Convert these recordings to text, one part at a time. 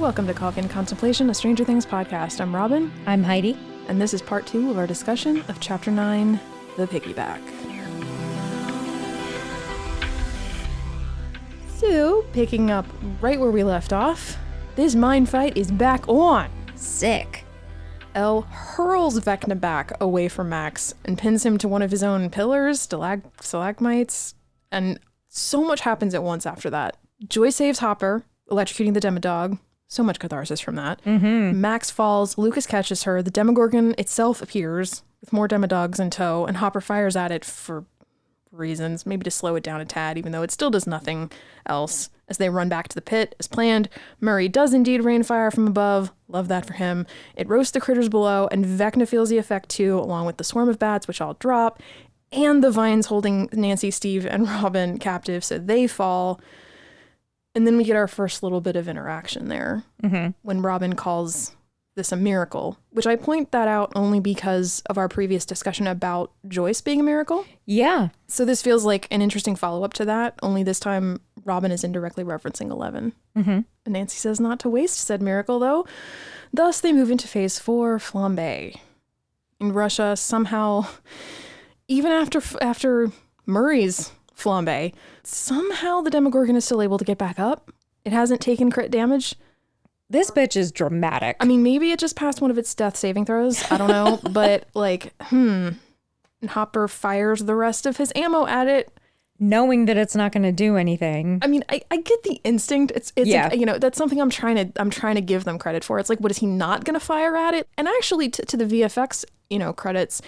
Welcome to Coffee and Contemplation, a Stranger Things podcast. I'm Robin. I'm Heidi. And this is part 2 of our discussion of Chapter 9, The Piggyback. So, picking up right where we left off, this mind fight is back on. Sick. El hurls Vecna back away from Max and pins him to one of his own pillars, stalagmites, and so much happens at once after that. Joy saves Hopper, electrocuting the Demodog. So much catharsis from that. Mm-hmm. Max falls, Lucas catches her, the Demogorgon itself appears with more Demodogs in tow, and Hopper fires at it for reasons, maybe to slow it down a tad, even though it still does nothing else. As they run back to the pit, as planned, Murray does indeed rain fire from above. Love that for him. It roasts the critters below, and Vecna feels the effect too, along with the swarm of bats, which all drop, and the vines holding Nancy, Steve, and Robin captive, so they fall. And then we get our first little bit of interaction there when Robin calls this a miracle, which I point that out only because of our previous discussion about Joyce being a miracle. Yeah. So this feels like an interesting follow-up to that, only this time Robin is indirectly referencing 11. Mm-hmm. And Nancy says not to waste said miracle, though. Thus, they move into phase 4, Flambe. In Russia, somehow, even after Murray's Flambe, somehow the Demogorgon is still able to get back up. It hasn't taken crit damage. This bitch is dramatic. I mean, maybe it just passed one of its death saving throws. I don't know. But and Hopper fires the rest of his ammo at it, knowing that it's not going to do anything. I mean, I get the instinct. It's yeah. Like, that's something I'm trying to give them credit for. It's like, what is he not going to fire at it? And actually, to the VFX, credits,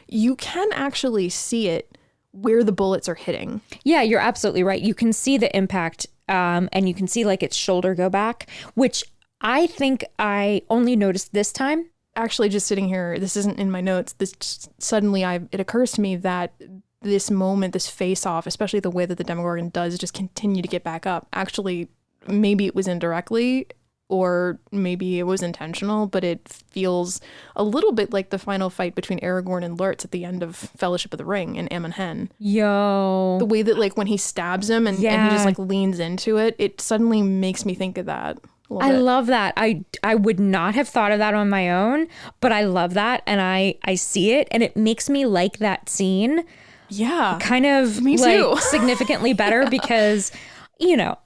you can actually see it where the bullets are hitting. Yeah, you're absolutely right. You can see the impact, and you can see like its shoulder go back, which I think I only noticed this time. Actually, just sitting here, this isn't in my notes. It occurs to me that this moment, this face-off, especially the way that the Demogorgon does just continue to get back up. Actually, maybe it was indirectly, or maybe it was intentional, but it feels a little bit like the final fight between Aragorn and Lurtz at the end of Fellowship of the Ring in Am and Hen. Yo. The way that when he stabs him and he just leans into it, it suddenly makes me think of that. I love that. I would not have thought of that on my own, but I love that, and I see it, and it makes me like that scene. Yeah. Kind of me too. Significantly better because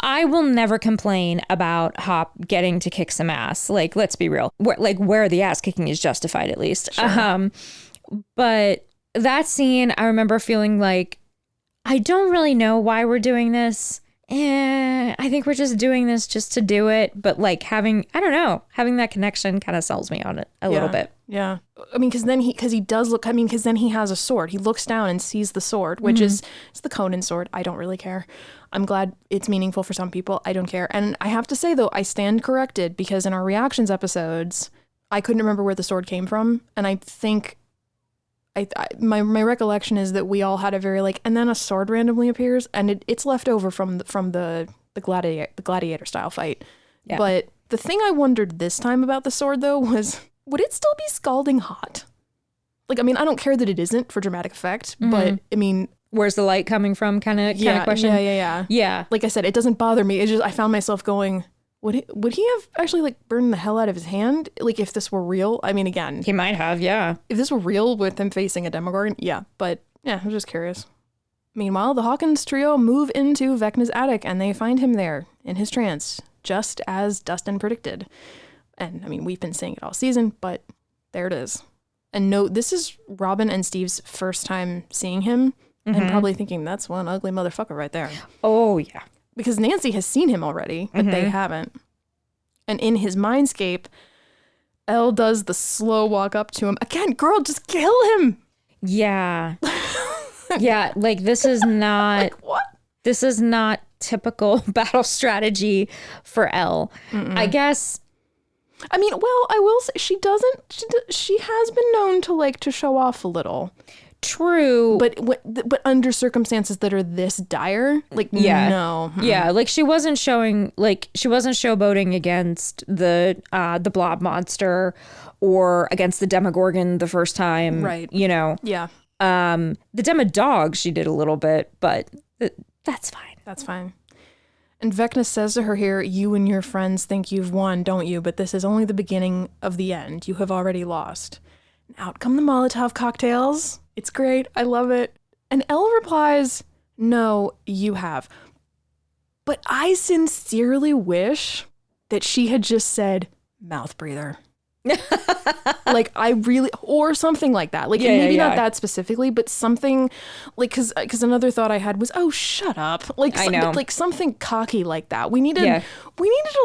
I will never complain about Hop getting to kick some ass. Like, let's be real. Where the ass kicking is justified, at least. Sure. But that scene, I remember feeling like, I don't really know why we're doing this. I think we're just doing this just to do it. But having that connection kind of sells me on it a little bit. Yeah. I mean, because then he has a sword. He looks down and sees the sword, which is it's the Conan sword. I don't really care. I'm glad it's meaningful for some people. I don't care. And I have to say, though, I stand corrected because in our reactions episodes, I couldn't remember where the sword came from. And I think my recollection is that we all had a very and then a sword randomly appears, and it's left over from the gladiator style fight. Yeah. But the thing I wondered this time about the sword, though, was would it still be scalding hot? I don't care that it isn't for dramatic effect, but I mean, where's the light coming from? Kind of question. Yeah. Like I said, it doesn't bother me. It's just I found myself going, would he have actually burned the hell out of his hand? If this were real? I mean, again, he might have, yeah. If this were real with him facing a Demogorgon, yeah. But yeah, I was just curious. Meanwhile, the Hawkins trio move into Vecna's attic and they find him there in his trance, just as Dustin predicted. And I mean, we've been saying it all season, but there it is. And note, this is Robin and Steve's first time seeing him and probably thinking that's one ugly motherfucker right there. Oh, yeah. Because Nancy has seen him already, but they haven't. And in his mindscape, Elle does the slow walk up to him. Again, girl, just kill him. Yeah. Yeah, this is not... what? This is not typical battle strategy for Elle. I guess... I mean, well, I will say she has been known to show off a little. True, but under circumstances that are this dire, no, yeah, she wasn't showboating against the blob monster or against the Demogorgon the first time, right? Yeah. The Demodog she did a little bit, but that's fine. That's fine. And Vecna says to her here, you and your friends think you've won, don't you? But this is only the beginning of the end. You have already lost. And out come the Molotov cocktails. It's great. I love it. And Elle replies, no, you have. But I sincerely wish that she had just said, mouth breather. Like, I really, or something like that. Like, maybe not that specifically, but something like, because another thought I had was, oh, shut up. Like, I know. Like something cocky like that. We needed a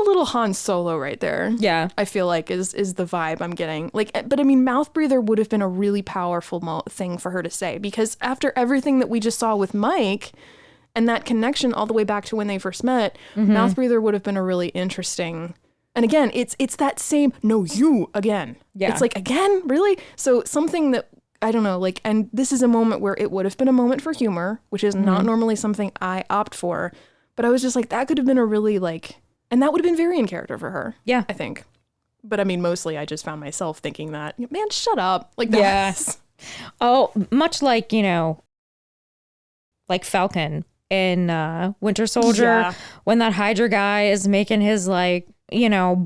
little Han Solo right there. Yeah. I feel like is the vibe I'm getting. Like, but I mean, mouth breather would have been a really powerful thing for her to say, because after everything that we just saw with Mike and that connection all the way back to when they first met, mouth breather would have been a really interesting. And again, it's that same, no, you again. Yeah. It's like, again, really? So something that, I don't know, like, and this is a moment where it would have been a moment for humor, which is not normally something I opt for. But I was just like, that could have been a really like, and that would have been very in character for her. Yeah. I think. But I mean, mostly I just found myself thinking that, man, shut up. Like that. Yes. Oh, much like, like Falcon in Winter Soldier, when that Hydra guy is making his like,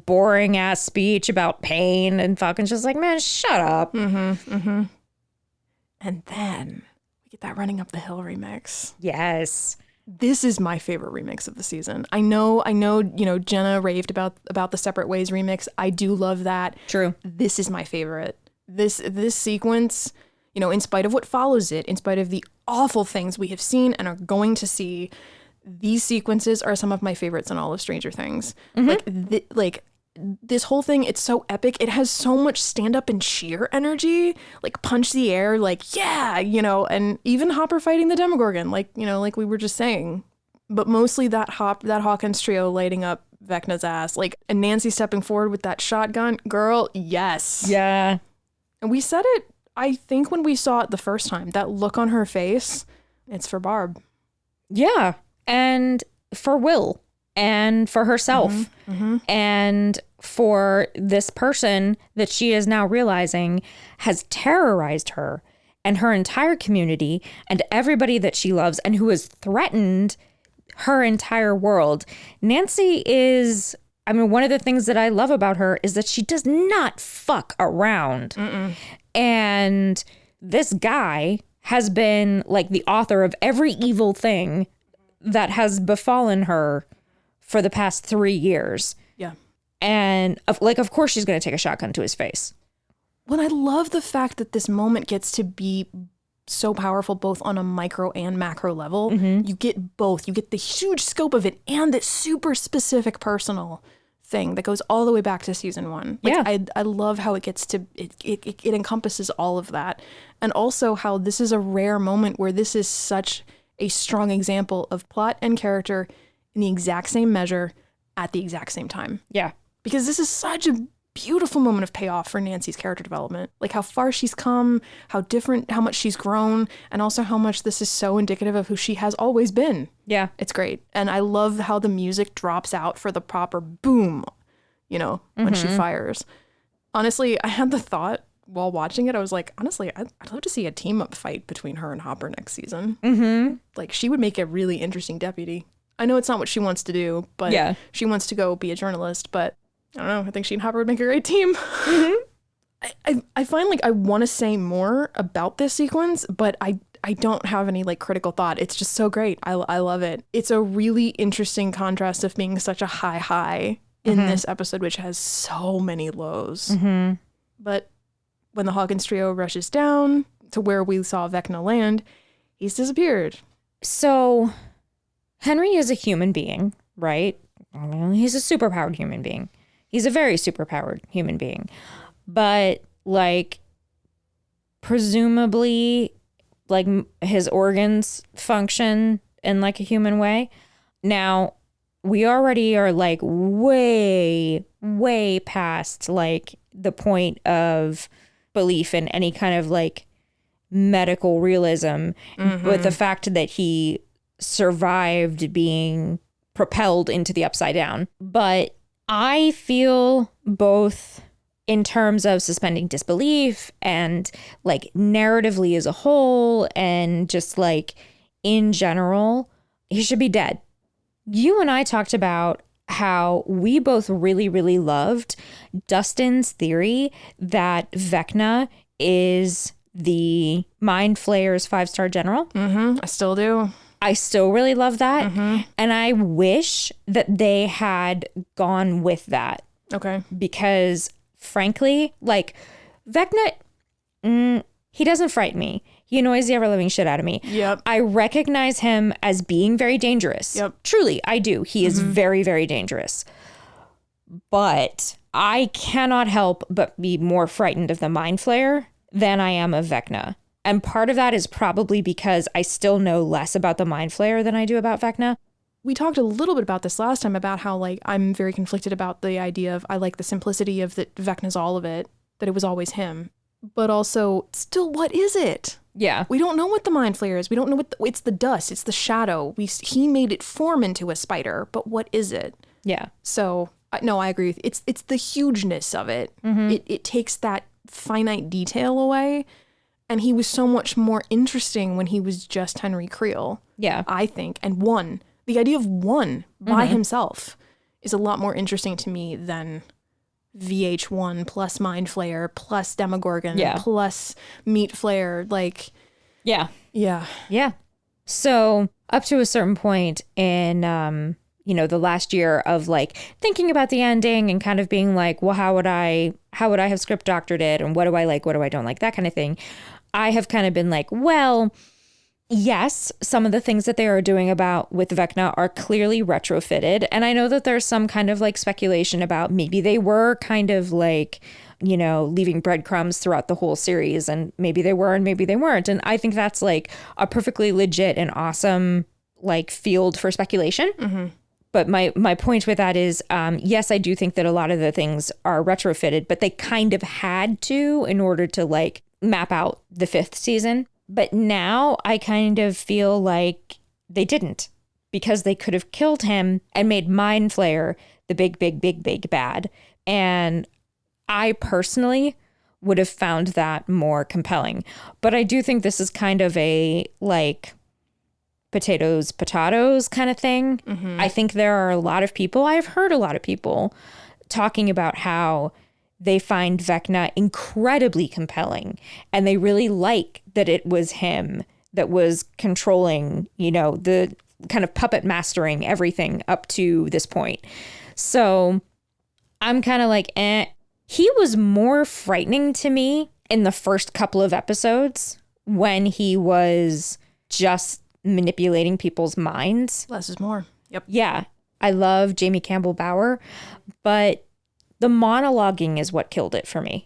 boring ass speech about pain, and Falcon's just like, man, shut up. And then we get that Running Up the Hill remix. Yes. This is my favorite remix of the season. I know, Jenna raved about the Separate Ways remix. I do love that. True. This is my favorite. This sequence, in spite of what follows it, in spite of the awful things we have seen and are going to see, these sequences are some of my favorites in all of Stranger Things. Like this whole thing, it's so epic. It has so much stand up and cheer energy, like punch the air, like, yeah, and even Hopper fighting the Demogorgon, like we were just saying. But mostly that Hawkins trio lighting up Vecna's ass, like, and Nancy stepping forward with that shotgun. Girl, yes. Yeah. And we said it, I think, when we saw it the first time, that look on her face, it's for Barb. Yeah. And for Will, and for herself, and for this person that she is now realizing has terrorized her and her entire community and everybody that she loves, and who has threatened her entire world. Nancy is, one of the things that I love about her is that she does not fuck around. And this guy has been like the author of every evil thing that has befallen her for the past 3 years. Yeah. And of course she's going to take a shotgun to his face. Well, I love the fact that this moment gets to be so powerful, both on a micro and macro level. You get both. You get the huge scope of it and the super specific personal thing that goes all the way back to season 1. Like, I love how it gets to, it encompasses all of that. And also how this is a rare moment where this is such a strong example of plot and character in the exact same measure at the exact same time. Yeah. Because this is such a beautiful moment of payoff for Nancy's character development. Like how far she's come, how much she's grown, and also how much this is so indicative of who she has always been. Yeah. It's great. And I love how the music drops out for the proper boom, when she fires. Honestly, I had the thought while watching it, I was like, honestly, I'd love to see a team up fight between her and Hopper next season. Like, she would make a really interesting deputy. I know it's not what she wants to do, but she wants to go be a journalist. But I don't know. I think she and Hopper would make a great team. I find like I want to say more about this sequence, but I don't have any like critical thought. It's just so great. I love it. It's a really interesting contrast of being such a high in this episode, which has so many lows. But when the Hawkins trio rushes down to where we saw Vecna land, he's disappeared. So Henry is a human being, right? He's a superpowered human being. He's a very superpowered human being. But like, presumably, like, his organs function in like a human way. Now, we already are like way past like the point of belief in any kind of like medical realism with the fact that he survived being propelled into the upside down. But I feel both in terms of suspending disbelief and like narratively as a whole and just like in general, he should be dead. You and I talked about how we both really, really loved Dustin's theory that Vecna is the Mind Flayer's 5-star general. I still do. I still really love that. And I wish that they had gone with that. Okay. Because frankly, like Vecna, he doesn't frighten me. He annoys the ever-living shit out of me. Yep. I recognize him as being very dangerous. Yep. Truly, I do. He is very, very dangerous. But I cannot help but be more frightened of the Mind Flayer than I am of Vecna. And part of that is probably because I still know less about the Mind Flayer than I do about Vecna. We talked a little bit about this last time about how, like, I'm very conflicted about the idea of, I like the simplicity of that Vecna's all of it, that it was always him. But also, still, what is it? Yeah. We don't know what the Mind Flayer is. We don't know what it's the dust. It's the shadow. He made it form into a spider, but what is it? Yeah. So, no, I agree with you. It's the hugeness of it. It takes that finite detail away. And he was so much more interesting when he was just Henry Creel. Yeah. I think. And one. The idea of one by himself is a lot more interesting to me than VH1 plus Mind Flayer plus Demogorgon plus Meat Flayer. Like, Yeah. yeah. Yeah. So up to a certain point in, the last year of like thinking about the ending and kind of being like, well, how would I have script doctored it? And what do I like? What do I don't like? That kind of thing. I have kind of been like, well, yes, some of the things that they are doing with Vecna are clearly retrofitted. And I know that there's some kind of like speculation about maybe they were kind of like, leaving breadcrumbs throughout the whole series, and maybe they were and maybe they weren't. And I think that's like a perfectly legit and awesome like field for speculation. But my point with that is, yes, I do think that a lot of the things are retrofitted, but they kind of had to in order to like map out the 5th season. But now I kind of feel like they didn't, because they could have killed him and made Mind Flayer the big, big, big, big bad. And I personally would have found that more compelling. But I do think this is kind of a like potatoes kind of thing. I think there are a lot of people, I've heard a lot of people talking about how they find Vecna incredibly compelling, and they really like that it was him that was controlling, the kind of puppet mastering everything up to this point. So I'm kind of like, He was more frightening to me in the first couple of episodes when he was just manipulating people's minds. Less is more. Yep. Yeah. I love Jamie Campbell Bower, but the monologuing is what killed it for me.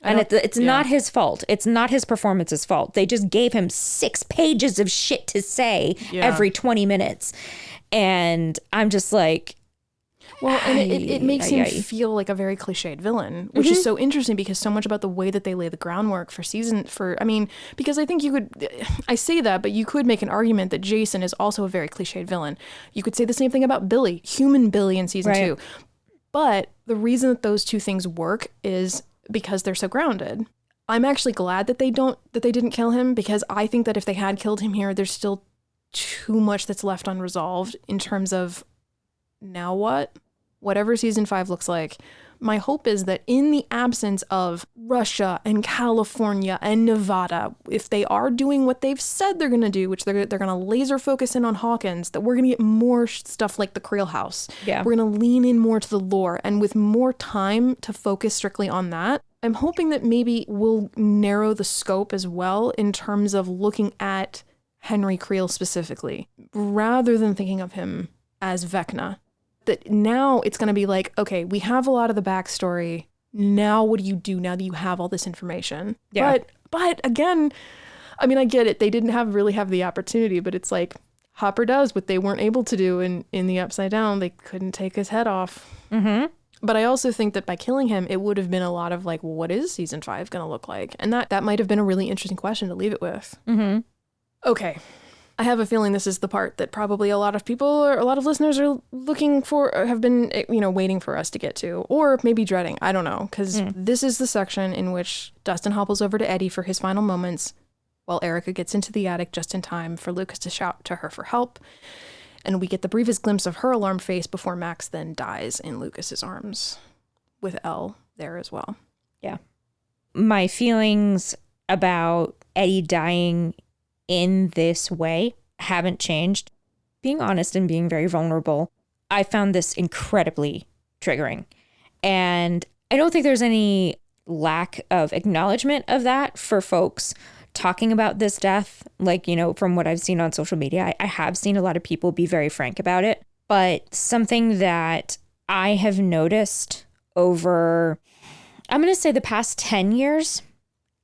And it's not his fault. It's not his performance's fault. They just gave him 6 pages of shit to say every 20 minutes. And I'm just like... Well, and it makes him feel like a very cliched villain, which is so interesting because so much about the way that they lay the groundwork because I think I say that, but you could make an argument that Jason is also a very cliched villain. You could say the same thing about Billy, human Billy in season 2. But the reason that those two things work is because they're so grounded. I'm actually glad that they didn't kill him, because I think that if they had killed him here, there's still too much that's left unresolved in terms of now what? Whatever season 5 looks like. My hope is that in the absence of Russia and California and Nevada, if they are doing what they've said they're going to do, which they're going to laser focus in on Hawkins, that we're going to get more stuff like the Creel House. Yeah. We're going to lean in more to the lore, and with more time to focus strictly on that, I'm hoping that maybe we'll narrow the scope as well in terms of looking at Henry Creel specifically, rather than thinking of him as Vecna. That now it's going to be like, okay, we have a lot of the backstory. Now what do you do now that you have all this information? Yeah. But again, I mean, I get it. They didn't really have the opportunity, but it's like Hopper does what they weren't able to do in the Upside Down. They couldn't take his head off. But I also think that by killing him, it would have been a lot of like, well, what is season 5 going to look like? And that might have been a really interesting question to leave it with. Okay. I have a feeling this is the part that probably a lot of people or a lot of listeners are looking for, or have been, waiting for us to get to, or maybe dreading. I don't know, because this is the section in which Dustin hobbles over to Eddie for his final moments, while Erica gets into the attic just in time for Lucas to shout to her for help. And we get the briefest glimpse of her alarmed face before Max then dies in Lucas's arms, with Elle there as well. Yeah. My feelings about Eddie dying in this way haven't changed. Being honest and being very vulnerable, I found this incredibly triggering. And I don't think there's any lack of acknowledgement of that for folks talking about this death. Like, you know, from what I've seen on social media, I have seen a lot of people be very frank about it. But something that I have noticed over, I'm going to say the past 10 years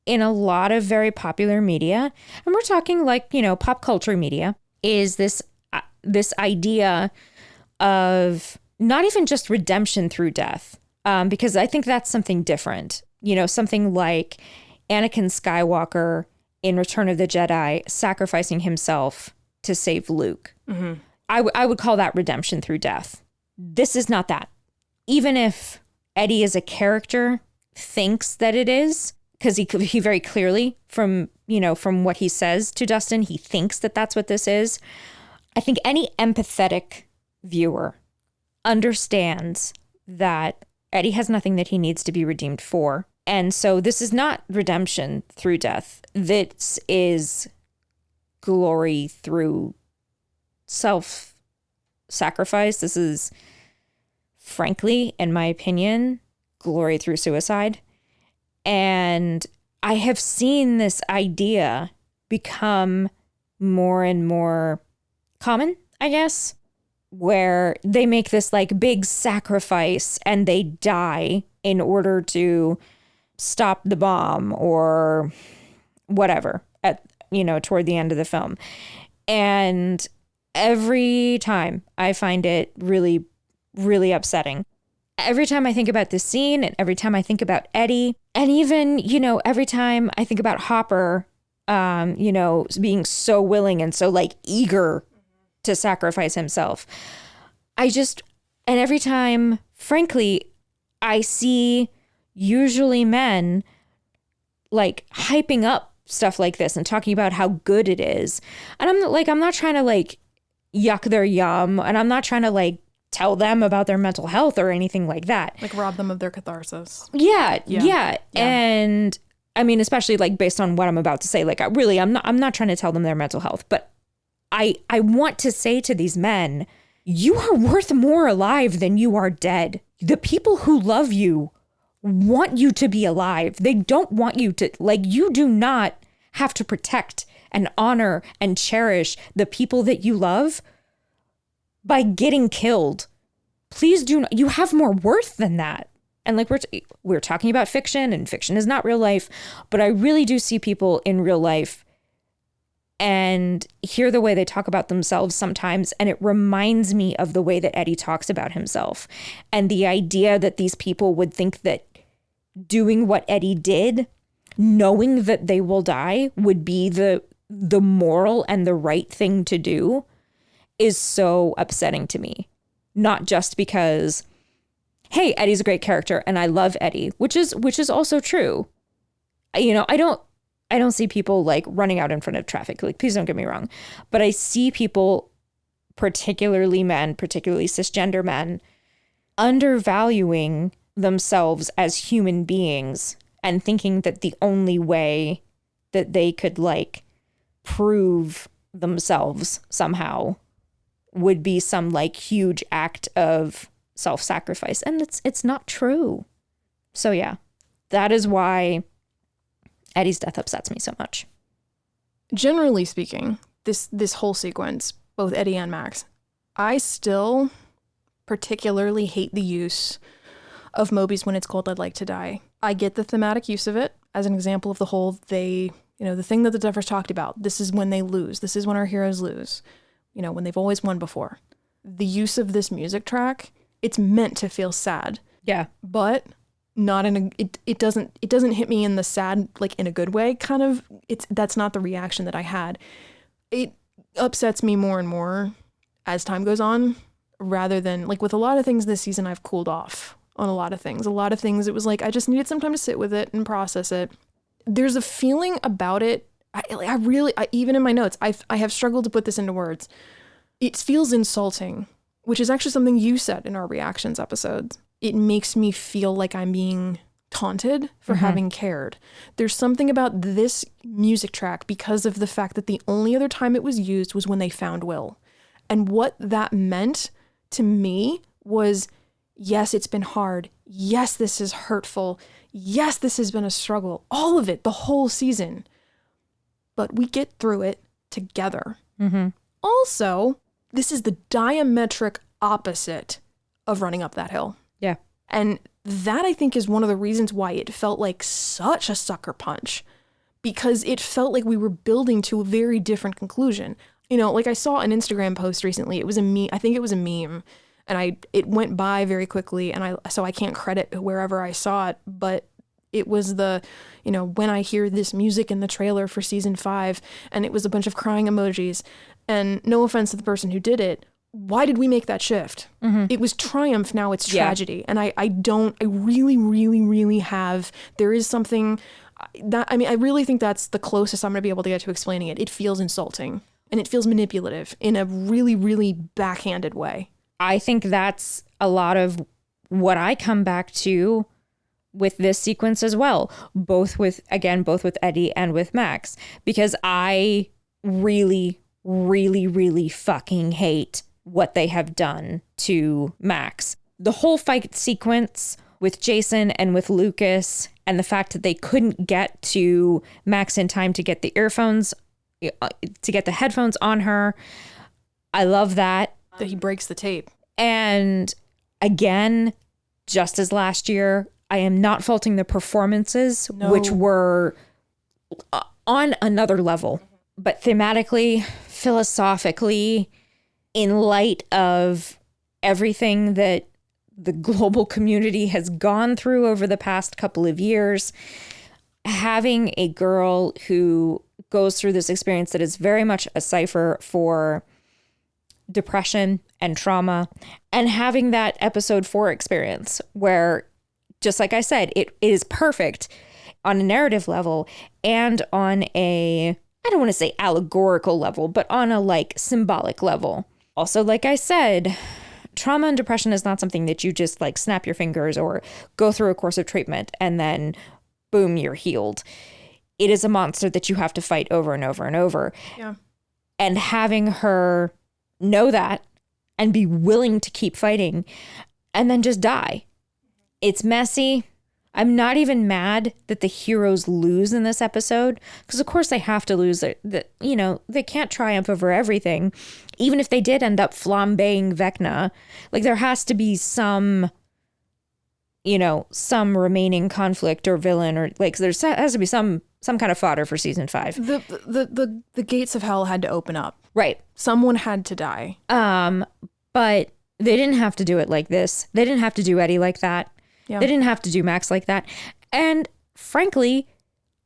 in a lot of very popular media, and we're talking like, you know, pop culture media, is this idea of not even just redemption through death, because I think that's something different. You know, something like Anakin Skywalker in Return of the Jedi sacrificing himself to save Luke. Mm-hmm. I would call that redemption through death. This is not that. Even if Eddie as a character thinks that it is, because he very clearly, from what he says to Dustin, he thinks that that's what this is. I think any empathetic viewer understands that Eddie has nothing that he needs to be redeemed for. And so this is not redemption through death. This is glory through self-sacrifice. This is, frankly, in my opinion, glory through suicide. And I have seen this idea become more and more common, I guess, where they make this like big sacrifice and they die in order to stop the bomb or whatever at, you know, toward the end of the film. And every time I find it really, really upsetting. Every time I think about this scene and every time I think about Eddie, and even, you know, every time I think about Hopper, you know, being so willing and so like eager to sacrifice himself. And every time, frankly, I see usually men like hyping up stuff like this and talking about how good it is. And I'm not trying to like yuck their yum, and I'm not trying to like tell them about their mental health or anything like that. Like rob them of their catharsis. Yeah. And I mean, especially like based on what I'm about to say, like I'm not trying to tell them their mental health, but I want to say to these men, you are worth more alive than you are dead. The people who love you want you to be alive. They don't want you to, like, you do not have to protect and honor and cherish the people that you love by getting killed. Please do not. You have more worth than that. And like we're talking about fiction, and fiction is not real life, but I really do see people in real life and hear the way they talk about themselves sometimes, and it reminds me of the way that Eddie talks about himself, and the idea that these people would think that doing what Eddie did, knowing that they will die, would be the moral and the right thing to do, is so upsetting to me. Not just because, hey, Eddie's a great character and I love Eddie, which is also true. You know, I don't see people like running out in front of traffic. Like, please don't get me wrong. But I see people, particularly men, particularly cisgender men, undervaluing themselves as human beings and thinking that the only way that they could like prove themselves somehow would be some like huge act of self-sacrifice. And it's not true. So yeah, that is why Eddie's death upsets me so much. Generally speaking, this whole sequence, both Eddie and Max, I still particularly hate the use of Moby's "When It's Cold, I'd Like to Die." I get the thematic use of it as an example of the whole the thing that the Duffers talked about. This is when they lose. This is when our heroes lose. You know, when they've always won before. The use of this music track, it's meant to feel sad. Yeah. But not in a, it doesn't hit me in the sad, like in a good way, kind of. That's not the reaction that I had. It upsets me more and more as time goes on, rather than, like, with a lot of things this season, I've cooled off on a lot of things. A lot of things, it was like, I just needed some time to sit with it and process it. There's a feeling about it. I really, even in my notes, I have struggled to put this into words. It feels insulting, which is actually something you said in our reactions episodes. It makes me feel like I'm being taunted for having cared. There's something about this music track because of the fact that the only other time it was used was when they found Will. And what that meant to me was, yes, it's been hard. Yes, this is hurtful. Yes, this has been a struggle. All of it, the whole season. But we get through it together. Also, this is the diametric opposite of running up that hill. Yeah. And that, I think, is one of the reasons why it felt like such a sucker punch, because it felt like we were building to a very different conclusion. You know, like I saw an Instagram post recently. It was a meme. I think it was a meme, and it went by very quickly, and so I can't credit wherever I saw it, but it was when I hear this music in the trailer for season 5, and it was a bunch of crying emojis. And no offense to the person who did it, why did we make that shift? It was triumph, now it's tragedy. And I really, really, really have, there is something that, I really think that's the closest I'm going to be able to get to explaining it. It feels insulting and it feels manipulative in a really, really backhanded way. I think that's a lot of what I come back to with this sequence as well, both with Eddie and with Max, because I really, really, really fucking hate what they have done to Max. The whole fight sequence with Jason and with Lucas, and the fact that they couldn't get to Max in time to get the earphones, to get the headphones on her. I love that. That he breaks the tape. And again, just as last year, I am not faulting the performances, which were on another level. But thematically, philosophically, in light of everything that the global community has gone through over the past couple of years, having a girl who goes through this experience that is very much a cipher for depression and trauma, and having that episode 4 experience where, just like I said, it is perfect on a narrative level and on a, I don't want to say allegorical level, but on a symbolic level. Also, like I said, trauma and depression is not something that you just snap your fingers or go through a course of treatment and then boom, you're healed. It is a monster that you have to fight over and over and over. Yeah. And having her know that and be willing to keep fighting and then just die. It's messy. I'm not even mad that the heroes lose in this episode, because of course they have to lose. They can't triumph over everything. Even if they did end up flambeing Vecna, there has to be some remaining conflict or villain, or there has to be some kind of fodder for season 5. The gates of hell had to open up. Right. Someone had to die. But they didn't have to do it like this. They didn't have to do Eddie like that. Yeah. They didn't have to do Max like that. And frankly,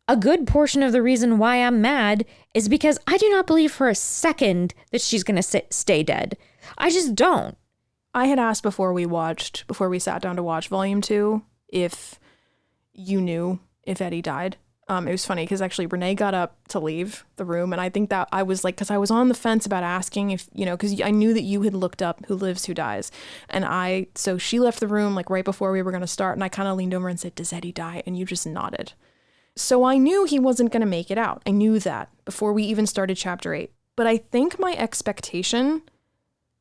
a good portion of the reason why I'm mad is because I do not believe for a second that she's going to stay dead. I just don't. I had asked before we sat down to watch Volume 2, if you knew if Eddie died. It was funny because actually Renee got up to leave the room, and I think that I was because I was on the fence about asking if, because I knew that you had looked up Who Lives, Who Dies. And so she left the room right before we were going to start, and I kind of leaned over and said, "Does Eddie die?" And you just nodded. So I knew he wasn't going to make it out. I knew that before we even started chapter 8. But I think my expectation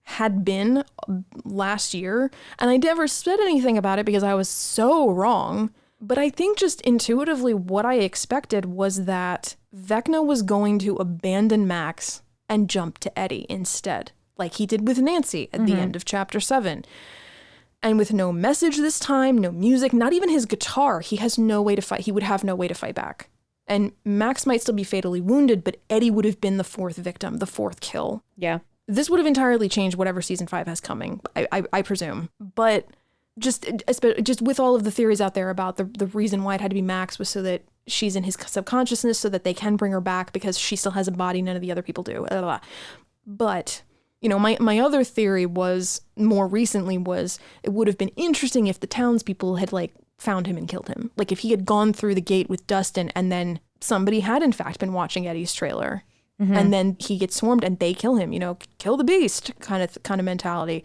had been last year, and I never said anything about it because I was so wrong. But I think just intuitively what I expected was that Vecna was going to abandon Max and jump to Eddie instead, like he did with Nancy at the end of chapter 7. And with no message this time, no music, not even his guitar, he has no way to fight. He would have no way to fight back. And Max might still be fatally wounded, but Eddie would have been the 4th victim, the 4th kill. Yeah. This would have entirely changed whatever season 5 has coming, I presume. But just with all of the theories out there about the reason why it had to be Max was so that she's in his subconsciousness, so that they can bring her back because she still has a body none of the other people do. Blah, blah, blah. But, my other theory more recently was it would have been interesting if the townspeople had found him and killed him. If he had gone through the gate with Dustin and then somebody had in fact been watching Eddie's trailer and then he gets swarmed and they kill him, kill the beast kind of mentality.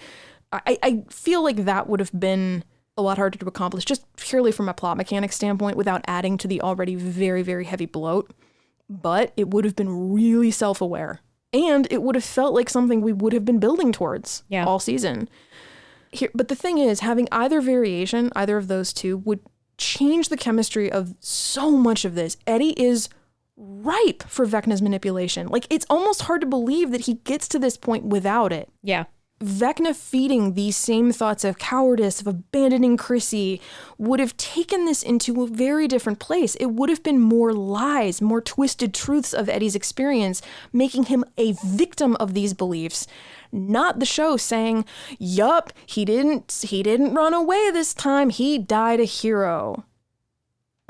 I feel like that would have been a lot harder to accomplish just purely from a plot mechanic standpoint without adding to the already very, very heavy bloat. But it would have been really self-aware. And it would have felt like something we would have been building towards all season. But the thing is, having either variation, either of those two, would change the chemistry of so much of this. Eddie is ripe for Vecna's manipulation. Like, it's almost hard to believe that he gets to this point without it. Yeah. Vecna feeding these same thoughts of cowardice, of abandoning Chrissy, would have taken this into a very different place. It would have been more lies, more twisted truths of Eddie's experience, making him a victim of these beliefs. Not the show saying, yup, he didn't run away this time, he died a hero.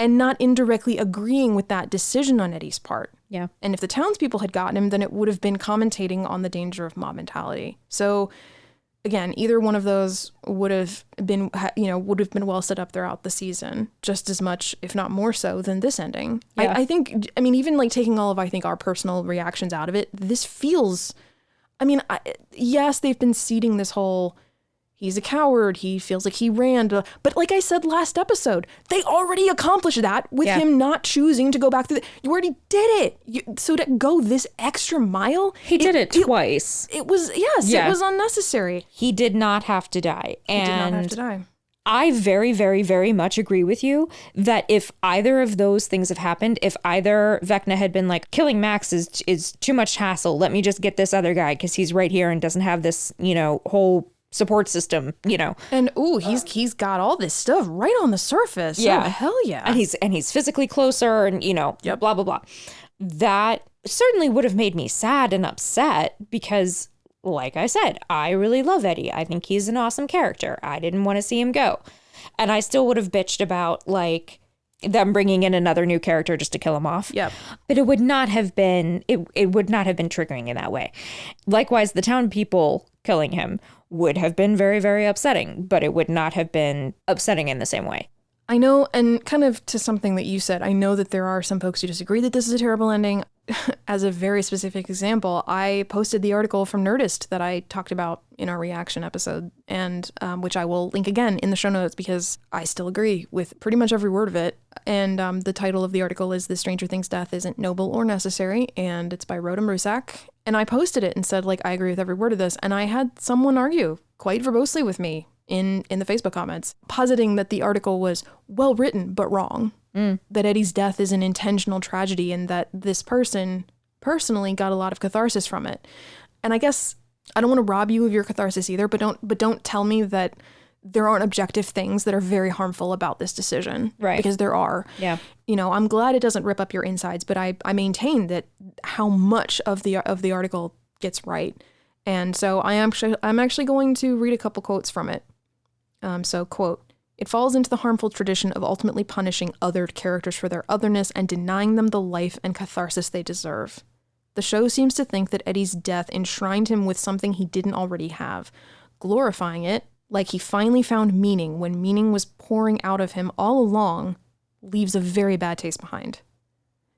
And not indirectly agreeing with that decision on Eddie's part. Yeah. And if the townspeople had gotten him, then it would have been commentating on the danger of mob mentality. So again, either one of those would have been well set up throughout the season, just as much, if not more so, than this ending. Yeah. I think, even like taking all of, our personal reactions out of it, this feels, yes, they've been seeding this whole, he's a coward, he feels like he ran. But like I said last episode, they already accomplished that with him not choosing to go back through. You already did it. So to go this extra mile. He did it twice. It was unnecessary. He did not have to die. He did not have to die. I very, very, very much agree with you that if either of those things have happened, if either Vecna had been like, killing Max is too much hassle, let me just get this other guy because he's right here and doesn't have this, whole support system, And he's got all this stuff right on the surface. Yeah. Oh, hell yeah. And he's physically closer and, Yep. blah, blah, blah. That certainly would have made me sad and upset because, like I said, I really love Eddie. I think he's an awesome character. I didn't want to see him go. And I still would have bitched about, like, them bringing in another new character just to kill him off. Yep. But it would not have been triggering in that way. Likewise, the town people killing him would have been very, very upsetting, but it would not have been upsetting in the same way. I know, and kind of to something that you said, I know that there are some folks who disagree that this is a terrible ending. As a very specific example, I posted the article from Nerdist that I talked about in our reaction episode, and which I will link again in the show notes because I still agree with pretty much every word of it. And the title of the article is "The Stranger Things Death Isn't Noble or Necessary," and it's by Rodham Rusak. And I posted it and said, like, I agree with every word of this. And I had someone argue quite verbosely with me in the Facebook comments, positing that the article was well written but wrong. That Eddie's death is an intentional tragedy and that this person personally got a lot of catharsis from it. And I guess I don't want to rob you of your catharsis either, but don't tell me that there aren't objective things that are very harmful about this decision. Right. Because there are. Yeah. I'm glad it doesn't rip up your insides, but I maintain that how much of the article gets right. And so I'm actually going to read a couple quotes from it. So, quote, "It falls into the harmful tradition of ultimately punishing othered characters for their otherness and denying them the life and catharsis they deserve. The show seems to think that Eddie's death enshrined him with something he didn't already have, glorifying it like he finally found meaning when meaning was pouring out of him all along, leaves a very bad taste behind.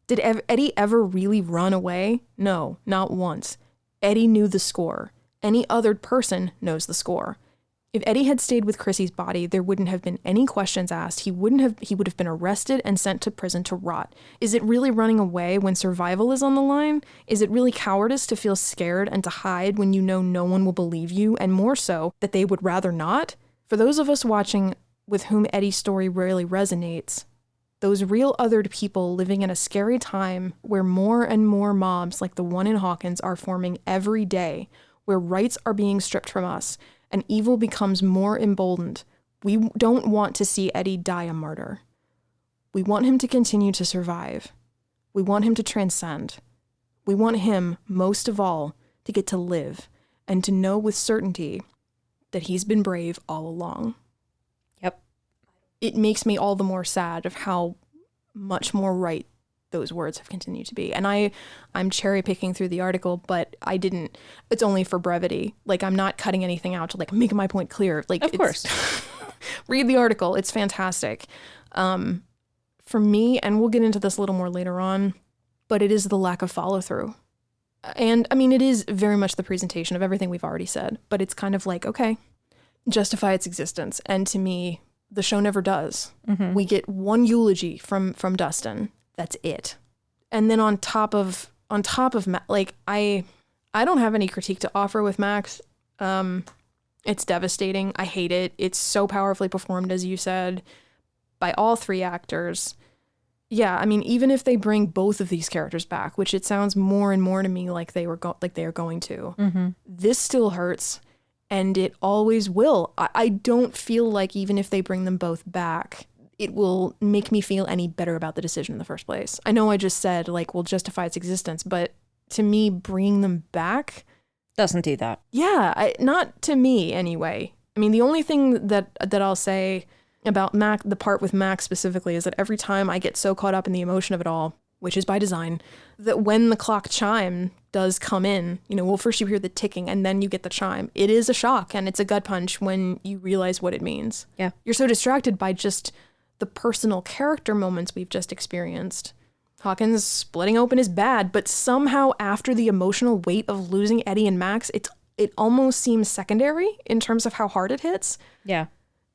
Did Eddie ever really run away? No, not once. Eddie knew the score. Any othered person knows the score. If Eddie had stayed with Chrissy's body, there wouldn't have been any questions asked. He would have been arrested and sent to prison to rot. Is it really running away when survival is on the line? Is it really cowardice to feel scared and to hide when you know no one will believe you, and more so, that they would rather not? For those of us watching with whom Eddie's story rarely resonates, those real othered people living in a scary time where more and more mobs like the one in Hawkins are forming every day, where rights are being stripped from us, and evil becomes more emboldened. We don't want to see Eddie die a martyr. We want him to continue to survive. We want him to transcend. We want him, most of all, to get to live and to know with certainty that he's been brave all along." Yep. It makes me all the more sad of how much more right those words have continued to be. And I'm cherry picking through the article, but it's only for brevity. Like, I'm not cutting anything out to like make my point clear. Like, of course. Read the article. It's fantastic. For me, and we'll get into this a little more later on, but it is the lack of follow through. And I mean, it is very much the presentation of everything we've already said, but it's kind of like, okay, justify its existence. And to me, the show never does. We get one eulogy from Dustin. That's it. And then on top of like, I don't have any critique to offer with Max. It's devastating. I hate it. It's so powerfully performed, as you said, by all three actors. Yeah, I mean, even if they bring both of these characters back, which it sounds more and more to me like they are going to, this still hurts, and it always will. I don't feel like even if they bring them both back, it will make me feel any better about the decision in the first place. I know I just said, like, will justify its existence, but to me, bringing them back doesn't do that. Yeah, not to me anyway. I mean, the only thing that I'll say about Mac, the part with Max specifically, is that every time I get so caught up in the emotion of it all, which is by design, that when the clock chime does come in, well, first you hear the ticking and then you get the chime. It is a shock and it's a gut punch when you realize what it means. Yeah. You're so distracted by just the personal character moments we've just experienced. Hawkins splitting open is bad, but somehow after the emotional weight of losing Eddie and Max, it almost seems secondary in terms of how hard it hits. Yeah.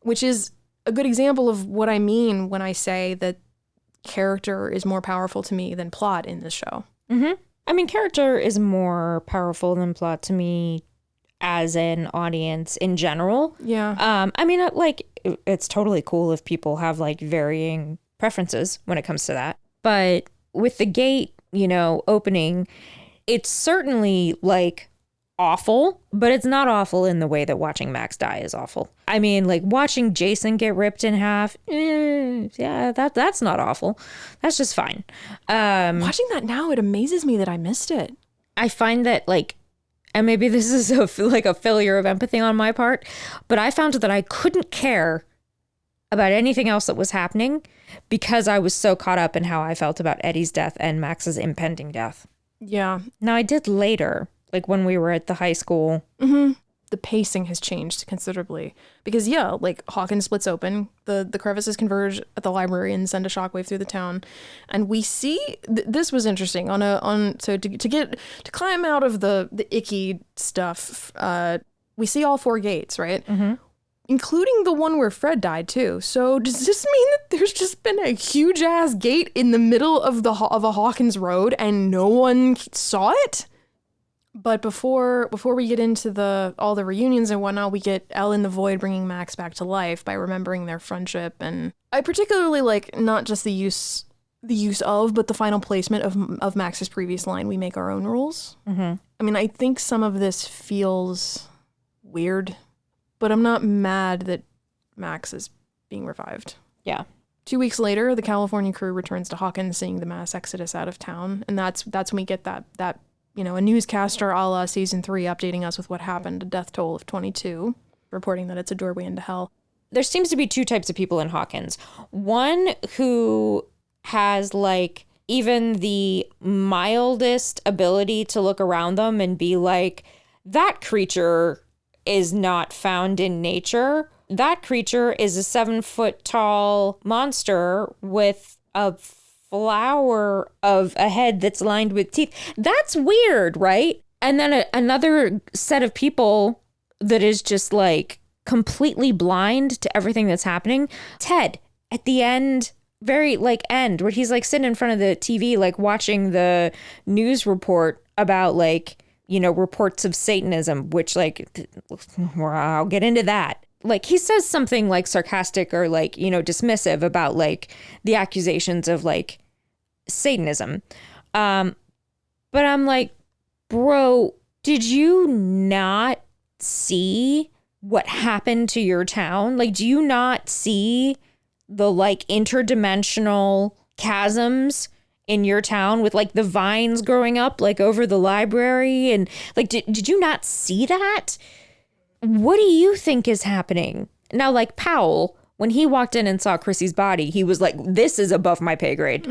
Which is a good example of what I mean when I say that character is more powerful to me than plot in this show. I mean, character is more powerful than plot to me as an audience in general. Yeah. I mean, like, it's totally cool if people have like varying preferences when it comes to that. But with the gate, opening, it's certainly like awful, but it's not awful in the way that watching Max die is awful. I mean, like watching Jason get ripped in half, yeah, that's not awful. That's just fine. Watching that now, it amazes me that I missed it. I find that like, and maybe this is a failure of empathy on my part, but I found that I couldn't care about anything else that was happening because I was so caught up in how I felt about Eddie's death and Max's impending death. Yeah. Now I did later, like when we were at the high school. The pacing has changed considerably because like Hawkins splits open, the crevices converge at the library and send a shockwave through the town, and we see this was interesting to climb out of the icky stuff. We see all four gates, right? Including the one where Fred died too. So does this mean that there's just been a huge ass gate in the middle of a Hawkins road and no one saw it? But before we get into all the reunions and whatnot, we get Elle in the Void bringing Max back to life by remembering their friendship. And I particularly like not just the use of, but the final placement of Max's previous line, "We make our own rules." I mean, I think some of this feels weird, but I'm not mad that Max is being revived. Yeah. 2 weeks later, the California crew returns to Hawkins, seeing the mass exodus out of town, and that's when we get that a newscaster a la season 3 updating us with what happened, a death toll of 22, reporting that it's a doorway into hell. There seems to be two types of people in Hawkins. One who has like even the mildest ability to look around them and be like, that creature is not found in nature. That creature is a 7-foot tall monster with a flower of a head that's lined with teeth. That's weird, right? And then another set of people that is just like completely blind to everything that's happening. Ted at the end, very like end, where he's like sitting in front of the TV, like watching the news report about like, reports of Satanism, which like, I'll get into that. Like he says something like sarcastic or like, dismissive about like the accusations of like Satanism. But I'm like, bro, did you not see what happened to your town? Like, do you not see the like interdimensional chasms in your town with like the vines growing up like over the library? And like, did you not see that? What do you think is happening? Now, like Powell, when he walked in and saw Chrissy's body, he was like, this is above my pay grade.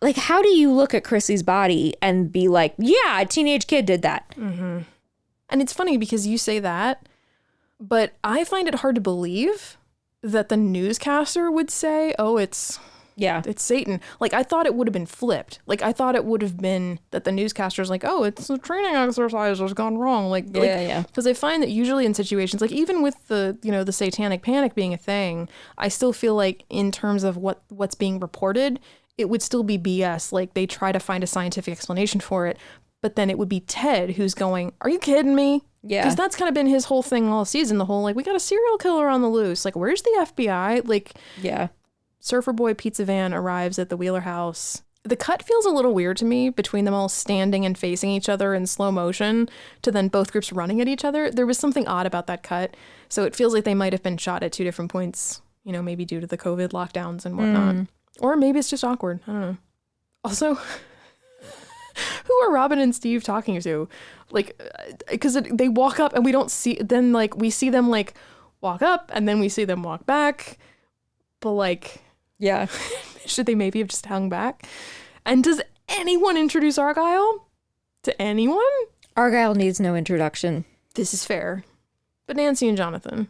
Like, how do you look at Chrissy's body and be like, yeah, a teenage kid did that? And it's funny because you say that, but I find it hard to believe that the newscaster would say, oh, it's Yeah. It's Satan. Like, I thought it would have been flipped. Like, I thought it would have been that the newscaster's like, oh, it's a training exercise has gone wrong. Yeah. Because I find that usually in situations, like even with the, the satanic panic being a thing, I still feel like in terms of what's being reported, it would still be BS. Like, they try to find a scientific explanation for it, but then it would be Ted who's going, are you kidding me? Yeah. Because that's kind of been his whole thing all season. The whole, like, we got a serial killer on the loose. Like, where's the FBI? Like, yeah. Surfer Boy pizza van arrives at the Wheeler house. The cut feels a little weird to me between them all standing and facing each other in slow motion to then both groups running at each other. There was something odd about that cut. So it feels like they might have been shot at two different points, maybe due to the COVID lockdowns and whatnot. Or maybe it's just awkward. I don't know. Also, who are Robin and Steve talking to? Like, because they walk up and we don't see, then like we see them like walk up and then we see them walk back. But like, yeah, should they maybe have just hung back? And does anyone introduce Argyle to anyone? Argyle needs no introduction. This is fair. But Nancy and Jonathan,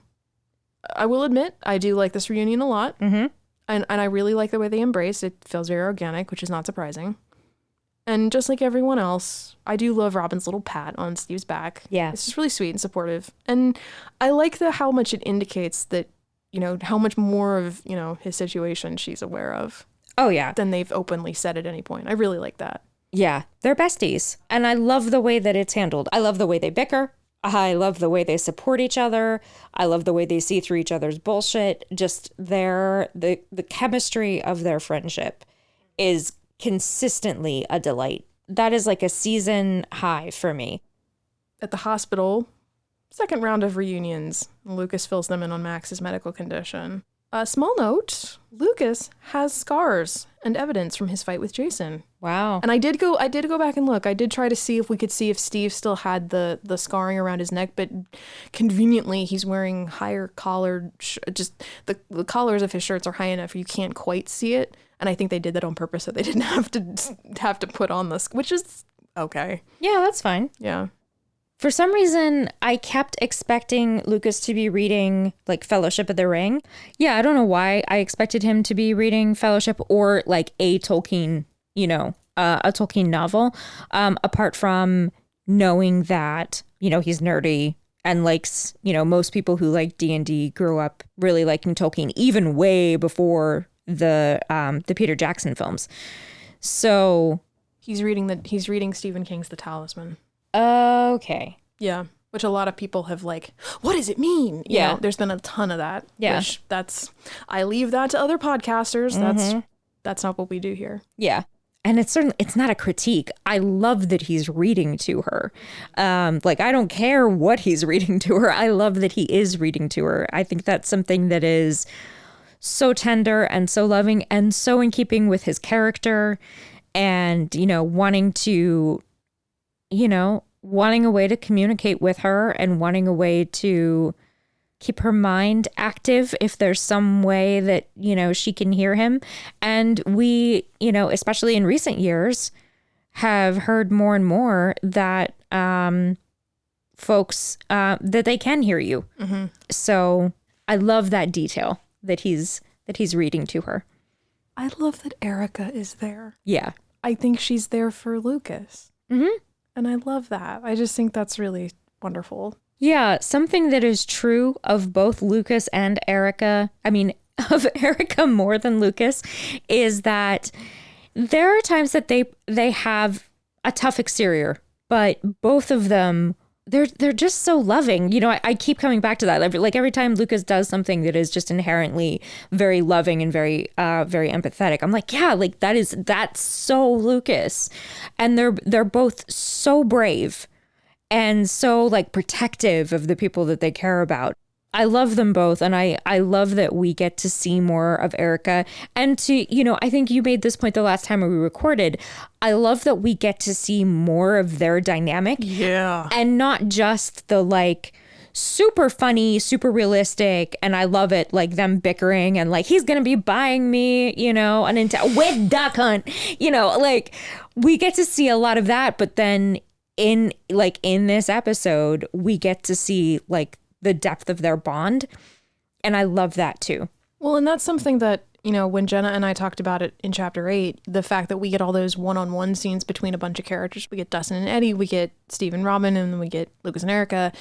I will admit, I do like this reunion a lot. Mm-hmm. And I really like the way they embrace it. Feels very organic, which is not surprising. And just like everyone else, I do love Robin's little pat on Steve's back. Yeah. It's just really sweet and supportive. And I like how much it indicates that, how much more of, his situation she's aware of. Oh, yeah. Than they've openly said at any point. I really like that. Yeah, they're besties. And I love the way that it's handled. I love the way they bicker. I love the way they support each other. I love the way they see through each other's bullshit. Just the chemistry of their friendship is consistently a delight. That is like a season high for me. At the hospital, second round of reunions. Lucas fills them in on Max's medical condition. A small note, Lucas has scars and evidence from his fight with Jason. Wow. And I did go back and look. I did try to see if we could see if Steve still had the scarring around his neck, but conveniently he's wearing higher collared, just the collars of his shirts are high enough you can't quite see it. And I think they did that on purpose so they didn't have to put on this, which is okay. Yeah, that's fine. Yeah. For some reason, I kept expecting Lucas to be reading like Fellowship of the Ring. Yeah, I don't know why I expected him to be reading Fellowship or like a Tolkien, a Tolkien novel, apart from knowing that, he's nerdy and likes, most people who like D&D grew up really liking Tolkien even way before the Peter Jackson films. So he's reading Stephen King's The Talisman. Okay. Yeah. Which a lot of people have like, what does it mean? You know, there's been a ton of that. Yeah. Which I leave that to other podcasters. Mm-hmm. That's not what we do here. Yeah. And it's not a critique. I love that he's reading to her. Like, I don't care what he's reading to her. I love that he is reading to her. I think that's something that is so tender and so loving and so in keeping with his character and, wanting a way to communicate with her and wanting a way to keep her mind active if there's some way that, she can hear him. And we, especially in recent years, have heard more and more that folks, that they can hear you. Mm-hmm. So I love that detail that he's reading to her. I love that Erica is there. Yeah. I think she's there for Lucas. Mm-hmm. And I love that. I just think that's really wonderful. Yeah, something that is true of both Lucas and Erica, of Erica more than Lucas, is that there are times that they have a tough exterior, but both of them, they're just so loving. I keep coming back to that. Like every time Lucas does something that is just inherently very loving and very very empathetic, I'm like, yeah, like that's so Lucas. And they're both so brave and so like protective of the people that they care about. I love them both. And I love that we get to see more of Erica. And I think you made this point the last time we recorded. I love that we get to see more of their dynamic. Yeah. And not just the like super funny, super realistic. And I love it, like them bickering and like, he's going to be buying me, with Duck Hunt, like we get to see a lot of that. But then in this episode, we get to see like the depth of their bond. And I love that too. Well, and that's something that you know, when Jenna and I talked about it in chapter 8, the fact that we get all those one-on-one scenes between a bunch of characters. We get Dustin and Eddie, we get Steve and Robin, and then we get Lucas and Erica,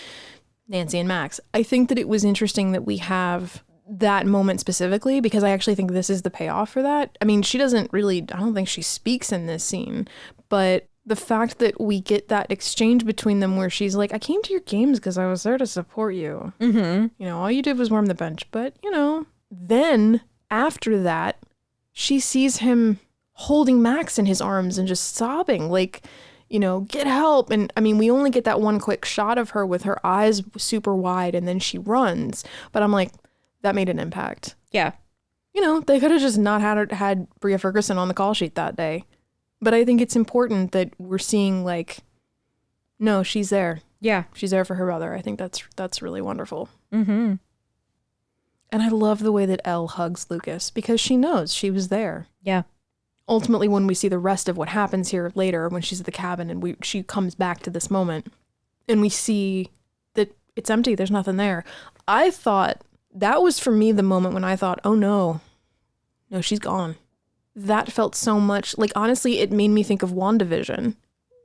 Nancy and Max. I think that it was interesting that we have that moment specifically, because I actually think this is the payoff for that. I mean, she doesn't really, I don't think she speaks in this scene, but the fact that we get that exchange between them where she's like, I came to your games because I was there to support you. You know, all you did was warm the bench. But, you know, then after that, she sees him holding Max in his arms and just sobbing, like, you know, get help. And I mean, we only get that one quick shot of her with her eyes super wide and then she runs. But I'm like, that made an impact. Yeah. You know, they could have just not had Bria Ferguson on the call sheet that day. But I think it's important that we're seeing, like, no, she's there. Yeah. She's there for her brother. I think that's really wonderful. And I love the way that Elle hugs Lucas because she knows she was there. Yeah. Ultimately, when we see the rest of what happens here later, when she's at the cabin and she comes back to this moment and we see that it's empty, there's nothing there. I thought that was for me the moment when I thought, oh no, she's gone. That felt so much like, honestly, it made me think of WandaVision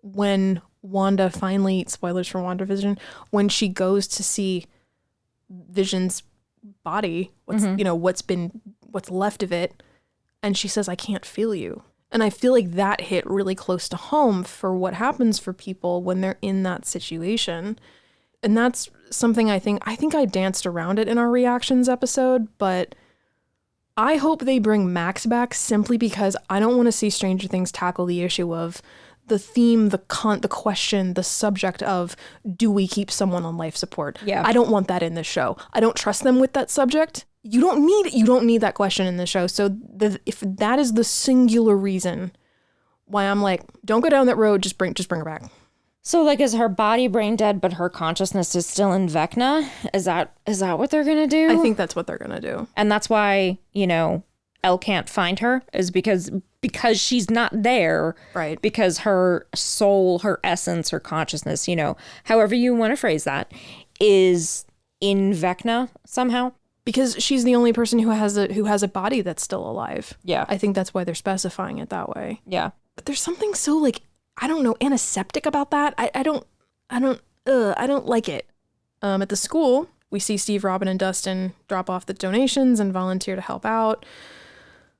when Wanda finally, spoilers for WandaVision, when she goes to see Vision's body, what's left of it, and she says, I can't feel you. And I feel like that hit really close to home for what happens for people when they're in that situation. And that's something I think I danced around it in our reactions episode, but I hope they bring Max back simply because I don't want to see Stranger Things tackle the issue of the theme, the question, the subject of, do we keep someone on life support? Yeah. I don't want that in this show. I don't trust them with that subject. You don't need that question in the show. So if that is the singular reason why I'm like, don't go down that road, just bring her back. So, like, is her body brain dead, but her consciousness is still in Vecna? Is that what they're gonna do? I think that's what they're gonna do. And that's why, you know, Elle can't find her, is because she's not there. Right. Because her soul, her essence, her consciousness, you know, however you want to phrase that, is in Vecna somehow. Because she's the only person who has a body that's still alive. Yeah. I think that's why they're specifying it that way. Yeah. But there's something so, like, I don't know, antiseptic about that. I don't like it. At the school, we see Steve, Robin, and Dustin drop off the donations and volunteer to help out,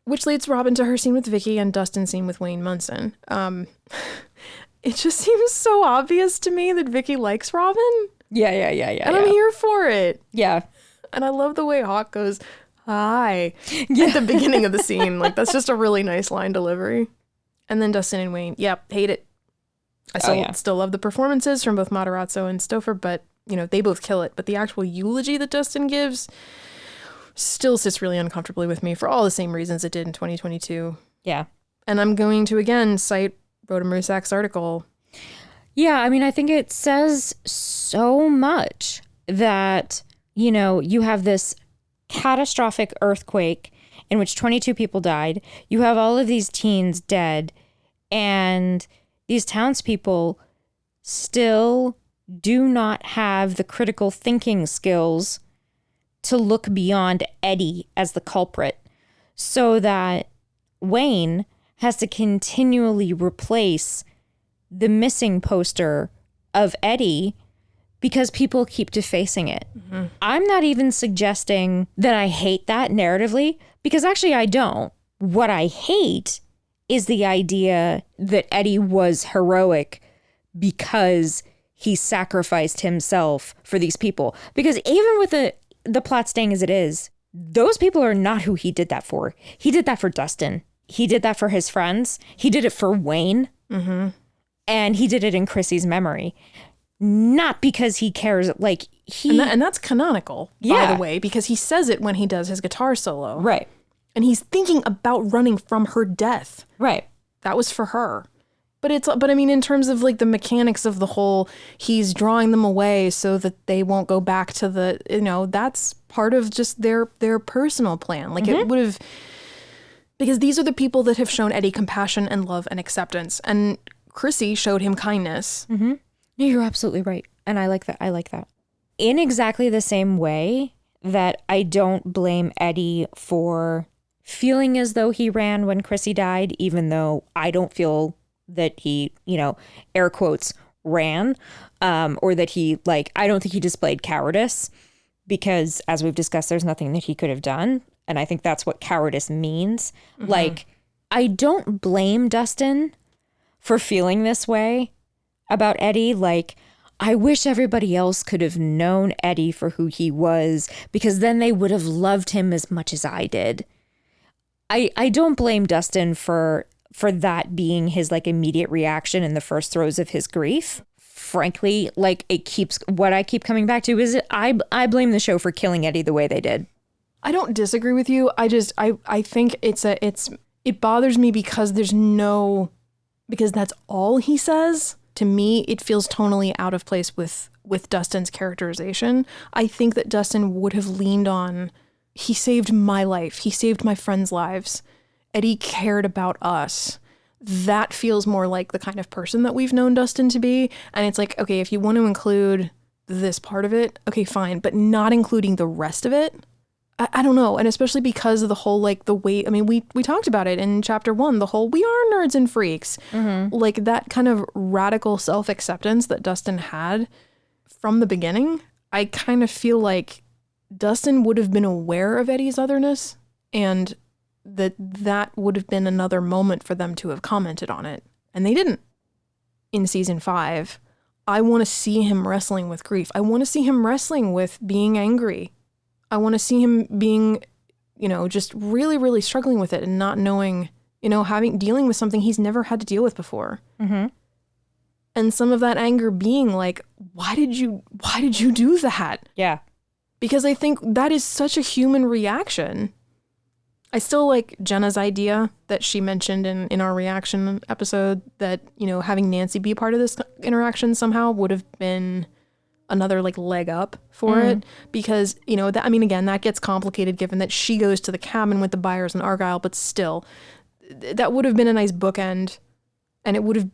which leads Robin to her scene with Vicky and Dustin's scene with Wayne Munson. It just seems so obvious to me that Vicky likes Robin. Yeah. And I'm here for it. Yeah. And I love the way Hawk goes, hi, at the beginning of the scene. Like, that's just a really nice line delivery. And then Dustin and Wayne, hate it. I still love the performances from both Matarazzo and Stouffer, but, you know, they both kill it. But the actual eulogy that Dustin gives still sits really uncomfortably with me for all the same reasons it did in 2022. Yeah. And I'm going to, again, cite Rhoda Marusak's article. Yeah, I mean, I think it says so much that, you know, you have this catastrophic earthquake in which 22 people died. You have all of these teens dead, and these townspeople still do not have the critical thinking skills to look beyond Eddie as the culprit, so that Wayne has to continually replace the missing poster of Eddie because people keep defacing it. Mm-hmm. I'm not even suggesting that I hate that narratively, because actually I don't. What I hate is the idea that Eddie was heroic because he sacrificed himself for these people. Because even with the plot staying as it is, those people are not who he did that for. He did that for Dustin. He did that for his friends. He did it for Wayne. Mm-hmm. And he did it in Chrissy's memory. Not because he cares, like he... And that's canonical, by the way, because he says it when he does his guitar solo. Right. And he's thinking about running from her death. Right. That was for her. But I mean, in terms of like the mechanics of the whole, he's drawing them away so that they won't go back to the, you know, that's part of just their personal plan. Like it would have, because these are the people that have shown Eddie compassion and love and acceptance. And Chrissy showed him kindness. Mm-hmm. You're absolutely right. And I like that. In exactly the same way that I don't blame Eddie for feeling as though he ran when Chrissy died, even though I don't feel that he, air quotes, ran, or that he, I don't think he displayed cowardice, because as we've discussed, there's nothing that he could have done. And I think that's what cowardice means. Mm-hmm. I don't blame Dustin for feeling this way about Eddie. I wish everybody else could have known Eddie for who he was, because then they would have loved him as much as I did. I don't blame Dustin for that being his immediate reaction in the first throes of his grief. Frankly, what I keep coming back to is I blame the show for killing Eddie the way they did. I don't disagree with you. I think it bothers me because because that's all he says. To me, it feels tonally out of place with Dustin's characterization. I think that Dustin would have leaned on, he saved my life. He saved my friends' lives. Eddie cared about us. That feels more like the kind of person that we've known Dustin to be. And it's okay, if you want to include this part of it, okay, fine. But not including the rest of it, I don't know. And especially because of the whole, the way, we talked about it in chapter 1, the whole, we are nerds and freaks. Mm-hmm. That kind of radical self-acceptance that Dustin had from the beginning. I kind of feel like Dustin would have been aware of Eddie's otherness, and that would have been another moment for them to have commented on it. And they didn't. In season 5, I want to see him wrestling with grief. I want to see him wrestling with being angry. I want to see him being, just really, really struggling with it and not knowing, dealing with something he's never had to deal with before. Mm-hmm. And some of that anger being why did you do that? Yeah. Because I think that is such a human reaction. I still like Jenna's idea that she mentioned in our reaction episode that, having Nancy be a part of this interaction somehow would have been another leg up for it, because again, that gets complicated given that she goes to the cabin with the Byers and Argyle, but still that would have been a nice bookend, and it would have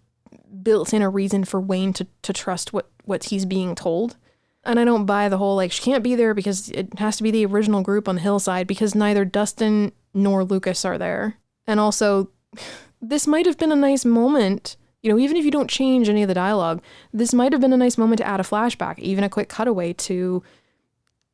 built in a reason for Wayne to trust what he's being told. And I don't buy the whole she can't be there because it has to be the original group on the hillside, because neither Dustin nor Lucas are there. And also, this might have been a nice moment. Even if you don't change any of the dialogue, this might have been a nice moment to add a flashback, even a quick cutaway to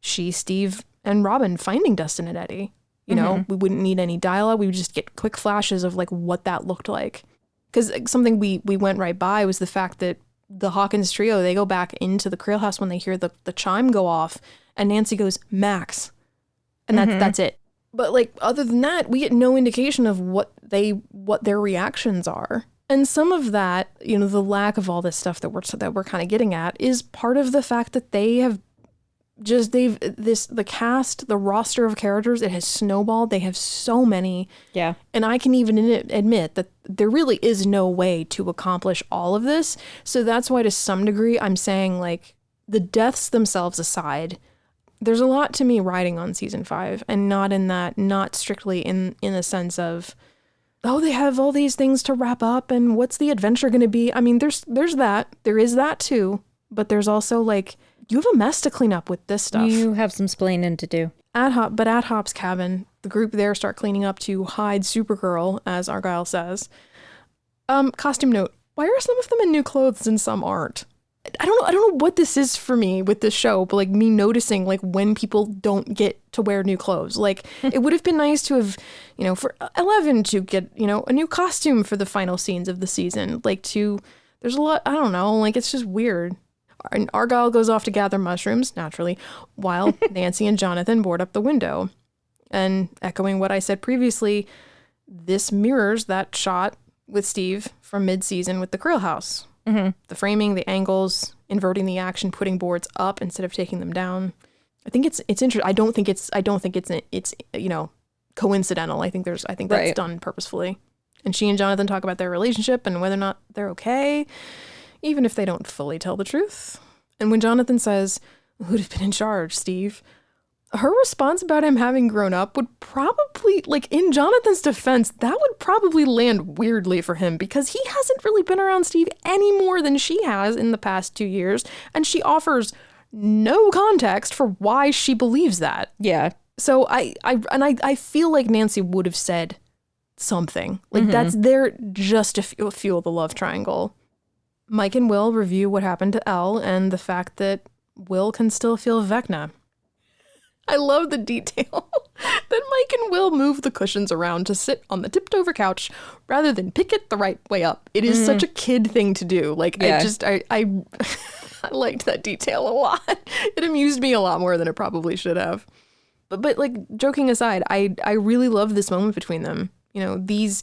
Steve, and Robin finding Dustin and Eddie. We wouldn't need any dialogue. We would just get quick flashes of what that looked like. Because something we went right by was the fact that the Hawkins trio, they go back into the Creel house when they hear the chime go off, and Nancy goes, Max. And that's it. But other than that, we get no indication of what their reactions are. And some of that, the lack of all this stuff that we're kind of getting at is part of the fact that the cast, the roster of characters, it has snowballed. They have so many. Yeah. And I can even admit that there really is no way to accomplish all of this. So that's why to some degree I'm saying the deaths themselves aside, there's a lot to me riding on season 5, and not strictly in the sense of, oh, they have all these things to wrap up, and what's the adventure going to be? There's that. There is that too. But there's also you have a mess to clean up with this stuff. You have some splaining to do. At Hop's cabin, the group there start cleaning up to hide Supergirl, as Argyle says. Costume note: why are some of them in new clothes and some aren't? I don't know what this is for me with this show, but me noticing when people don't get to wear new clothes. It would have been nice to have, for 11 to get, a new costume for the final scenes of the season. There's a lot, I don't know, it's just weird. And Argyle goes off to gather mushrooms, naturally, while Nancy and Jonathan board up the window. And echoing what I said previously, this mirrors that shot with Steve from mid-season with the Creel house. Mm-hmm. The framing, the angles, inverting the action, putting boards up instead of taking them down. I think it's interesting. I don't think it's coincidental. I think that's right. Done purposefully. And she and Jonathan talk about their relationship and whether or not they're okay, even if they don't fully tell the truth. And when Jonathan says, "Who'd have been in charge, Steve?" her response about him having grown up would probably, in Jonathan's defense, that would probably land weirdly for him, because he hasn't really been around Steve any more than she has in the past 2 years, and she offers no context for why she believes that. Yeah. So I feel like Nancy would have said something. Like, that's there just to fuel the love triangle. Mike and Will review what happened to Elle and the fact that Will can still feel Vecna. I love the detail that Mike and Will move the cushions around to sit on the tipped-over couch rather than pick it the right way up. It is such a kid thing to do. Like, yeah. I liked that detail a lot. It amused me a lot more than it probably should have. But like, joking aside, I really love this moment between them. You know, these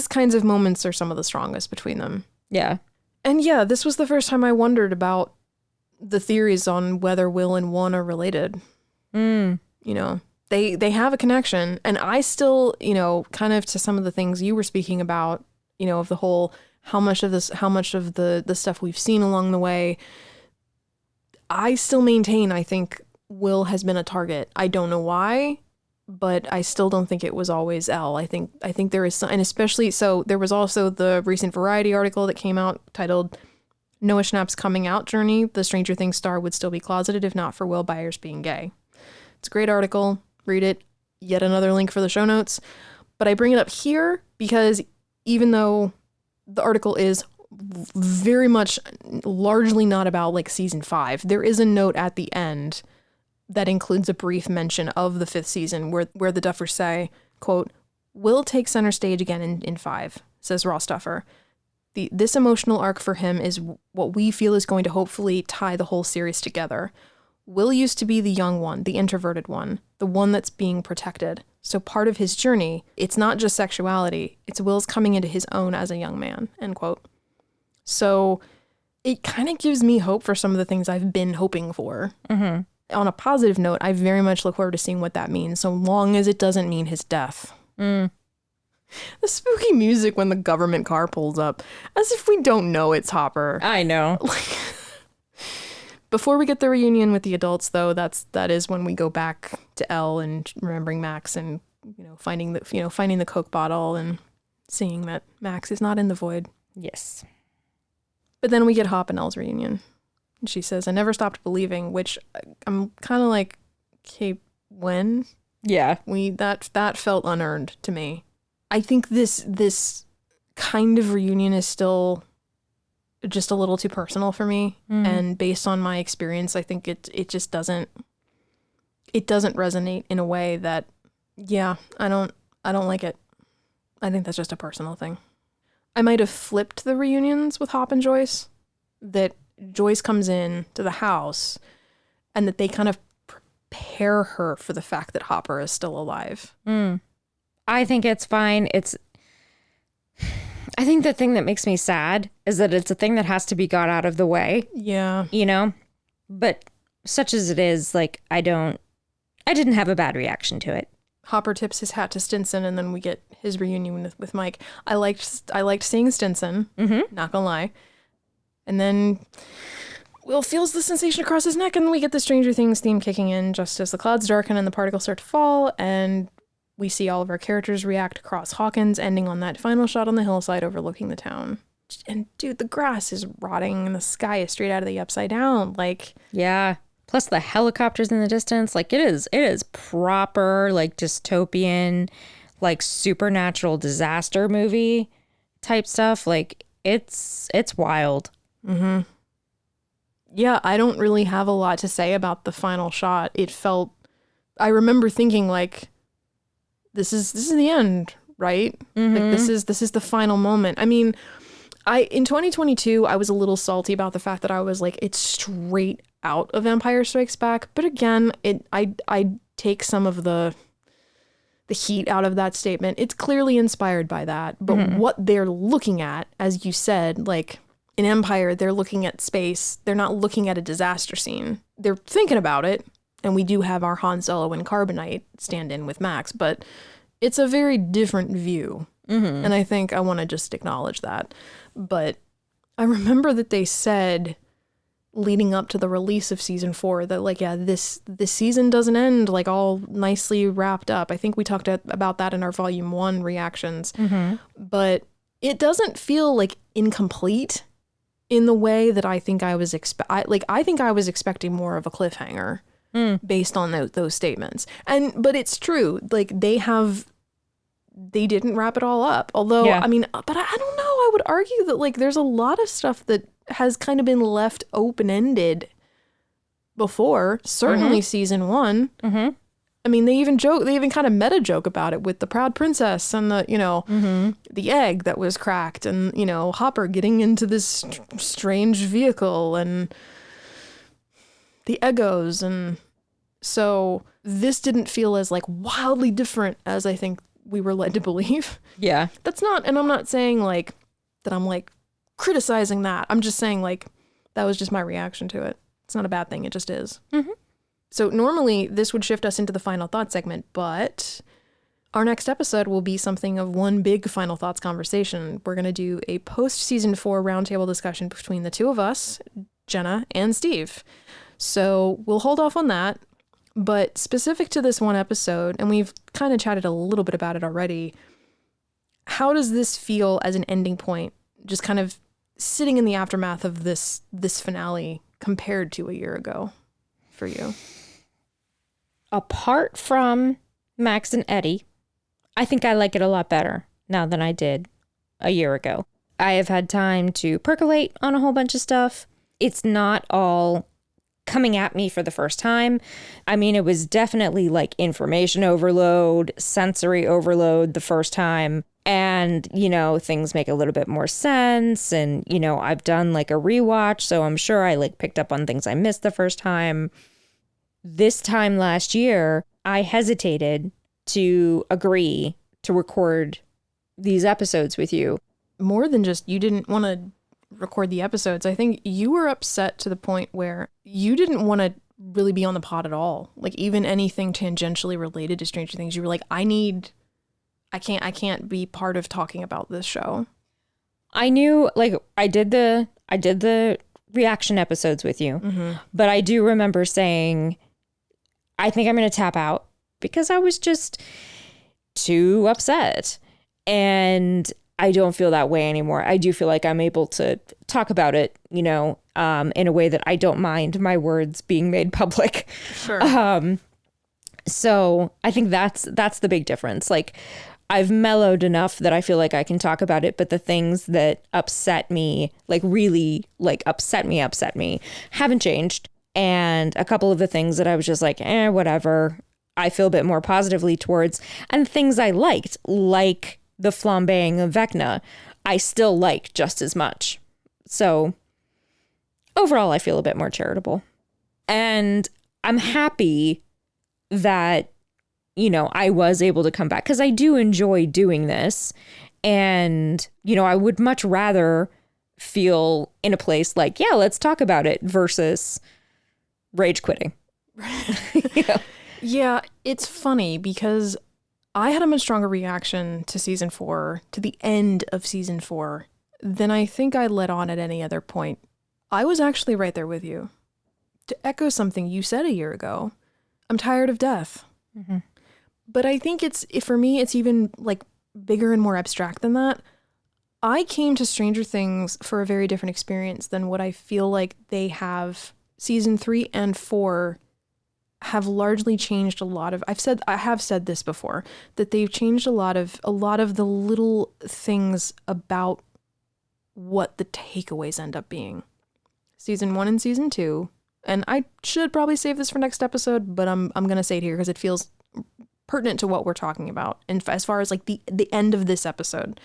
kinds of moments are some of the strongest between them. Yeah. And yeah, this was the first time I wondered about the theories on whether Will and Juan are related. You know, they have a connection. And I still, you know, kind of to some of the things you were speaking about, you know, of the whole, how much of the stuff we've seen along the way, I still maintain, I think Will has been a target. I don't know why, but I still don't think it was always Elle. I think there is some, and especially, so there was also the recent Variety article that came out titled Noah Schnapp's coming out journey. The Stranger Things star would still be closeted if not for Will Byers being gay. It's a great article. Read it. Yet another link for the show notes. But I bring it up here because even though the article is very much largely not about like season 5, there is a note at the end that includes a brief mention of the 5th season where the Duffers say, quote, Will take center stage again in 5, says Ross Duffer. This emotional arc for him is what we feel is going to hopefully tie the whole series together. Will used to be the young one, the introverted one, the one that's being protected. So part of his journey, it's not just sexuality, it's Will's coming into his own as a young man, end quote. So it kind of gives me hope for some of the things I've been hoping for. On a positive note, I very much look forward to seeing what that means, so long as it doesn't mean his death. The spooky music when the government car pulls up, as if we don't know it's Hopper. I know. Before we get the reunion with the adults, though, that is when we go back to Elle and remembering Max and finding the Coke bottle and seeing that Max is not in the void. Yes. But then we get Hop and Elle's reunion. And she says, I never stopped believing, which I'm kind of like, okay, when? Yeah. That felt unearned to me. I think this kind of reunion is still just a little too personal for me. And based on my experience, I think it just doesn't resonate in a way that, yeah, I don't like it. I think that's just a personal thing. I might have flipped the reunions with Hop and Joyce, that Joyce comes in to the house and that they kind of prepare her for the fact that Hopper is still alive. I think it's fine. I think the thing that makes me sad is that it's a thing that has to be got out of the way. Yeah. But such as it is, like, I didn't have a bad reaction to it. Hopper tips his hat to Stinson, and then we get his reunion with Mike. I liked seeing Stinson, not gonna lie. And then Will feels the sensation across his neck, and we get the Stranger Things theme kicking in just as the clouds darken and the particles start to fall, and we see all of our characters react across Hawkins, ending on that final shot on the hillside overlooking the town. And dude, the grass is rotting and the sky is straight out of the upside down. Like, yeah. Plus the helicopters in the distance. Like, it is proper, like, dystopian, like, supernatural disaster movie type stuff. Like, it's wild. Yeah, I don't really have a lot to say about the final shot. I remember thinking, like, this is the end, right? Like, this is the final moment. I mean, in 2022, I was a little salty about the fact that I was like, it's straight out of Empire Strikes Back. But again, I take some of the heat out of that statement. It's clearly inspired by that. But what they're looking at, as you said, like in Empire, they're looking at space. They're not looking at a disaster scene. They're thinking about it. And we do have our Han Solo and Carbonite stand in with Max, but it's a very different view. And I think I want to just acknowledge that. But I remember that they said leading up to the release of season 4 that, like, yeah, this season doesn't end like all nicely wrapped up. I think we talked about that in our volume 1 reactions. But it doesn't feel like incomplete in the way that I think I was I think I was expecting more of a cliffhanger. based on those statements. But it's true. Like they didn't wrap it all up. Although, Yeah. I mean, but I don't know. I would argue that like there's a lot of stuff that has kind of been left open-ended before. Certainly season 1. Mm-hmm. I mean, they even kind of meta joke about it with the Proud Princess and the egg that was cracked and, Hopper getting into this strange vehicle and the Eggos. And so this didn't feel as like wildly different as I think we were led to believe. Yeah. That's not, and I'm not saying like that I'm like criticizing that. I'm just saying like that was just my reaction to it. It's not a bad thing. It just is. Mm-hmm. So normally this would shift us into the final thought segment, but our next episode will be something of one big final thoughts conversation. We're going to do a post-season 4 roundtable discussion between the two of us, Jenna and Steve. So we'll hold off on that. But specific to this one episode, and we've kind of chatted a little bit about it already, how does this feel as an ending point, just kind of sitting in the aftermath of this finale compared to a year ago for you? Apart from Max and Eddie, I think I like it a lot better now than I did a year ago. I have had time to percolate on a whole bunch of stuff. It's not all coming at me for the first time. I mean, it was definitely like information overload, sensory overload the first time. And, things make a little bit more sense. And, I've done like a rewatch, so I'm sure I like picked up on things I missed the first time. This time last year, I hesitated to agree to record these episodes with you. More than just you didn't want to record the episodes. I think you were upset to the point where you didn't want to really be on the pod at all. Like even anything tangentially related to Stranger Things, you were like, I can't be part of talking about this show. I knew, like, I did the reaction episodes with you, but I do remember saying, I think I'm going to tap out because I was just too upset. And I don't feel that way anymore. I do feel like I'm able to talk about it, in a way that I don't mind my words being made public. Sure. So I think that's the big difference. Like I've mellowed enough that I feel like I can talk about it, but the things that upset me, like really like upset me, haven't changed. And a couple of the things that I was just like, whatever, I feel a bit more positively towards. And things I liked, like the flambeing of Vecna, I still like just as much. So overall, I feel a bit more charitable. And I'm happy that, I was able to come back because I do enjoy doing this. And, I would much rather feel in a place like, yeah, let's talk about it versus rage quitting. Yeah, it's funny because I had a much stronger reaction to season 4, to the end of season 4, than I think I let on at any other point. I was actually right there with you. To echo something you said a year ago, I'm tired of death. Mm-hmm. But I think for me, it's even like bigger and more abstract than that. I came to Stranger Things for a very different experience than what I feel like they have. Season 3 and 4 have largely changed a lot of, I have said this before, that they've changed a lot of the little things about what the takeaways end up being. Season 1 and season 2, and I should probably save this for next episode, but I'm going to say it here because it feels pertinent to what we're talking about. And as far as like the end of this episode,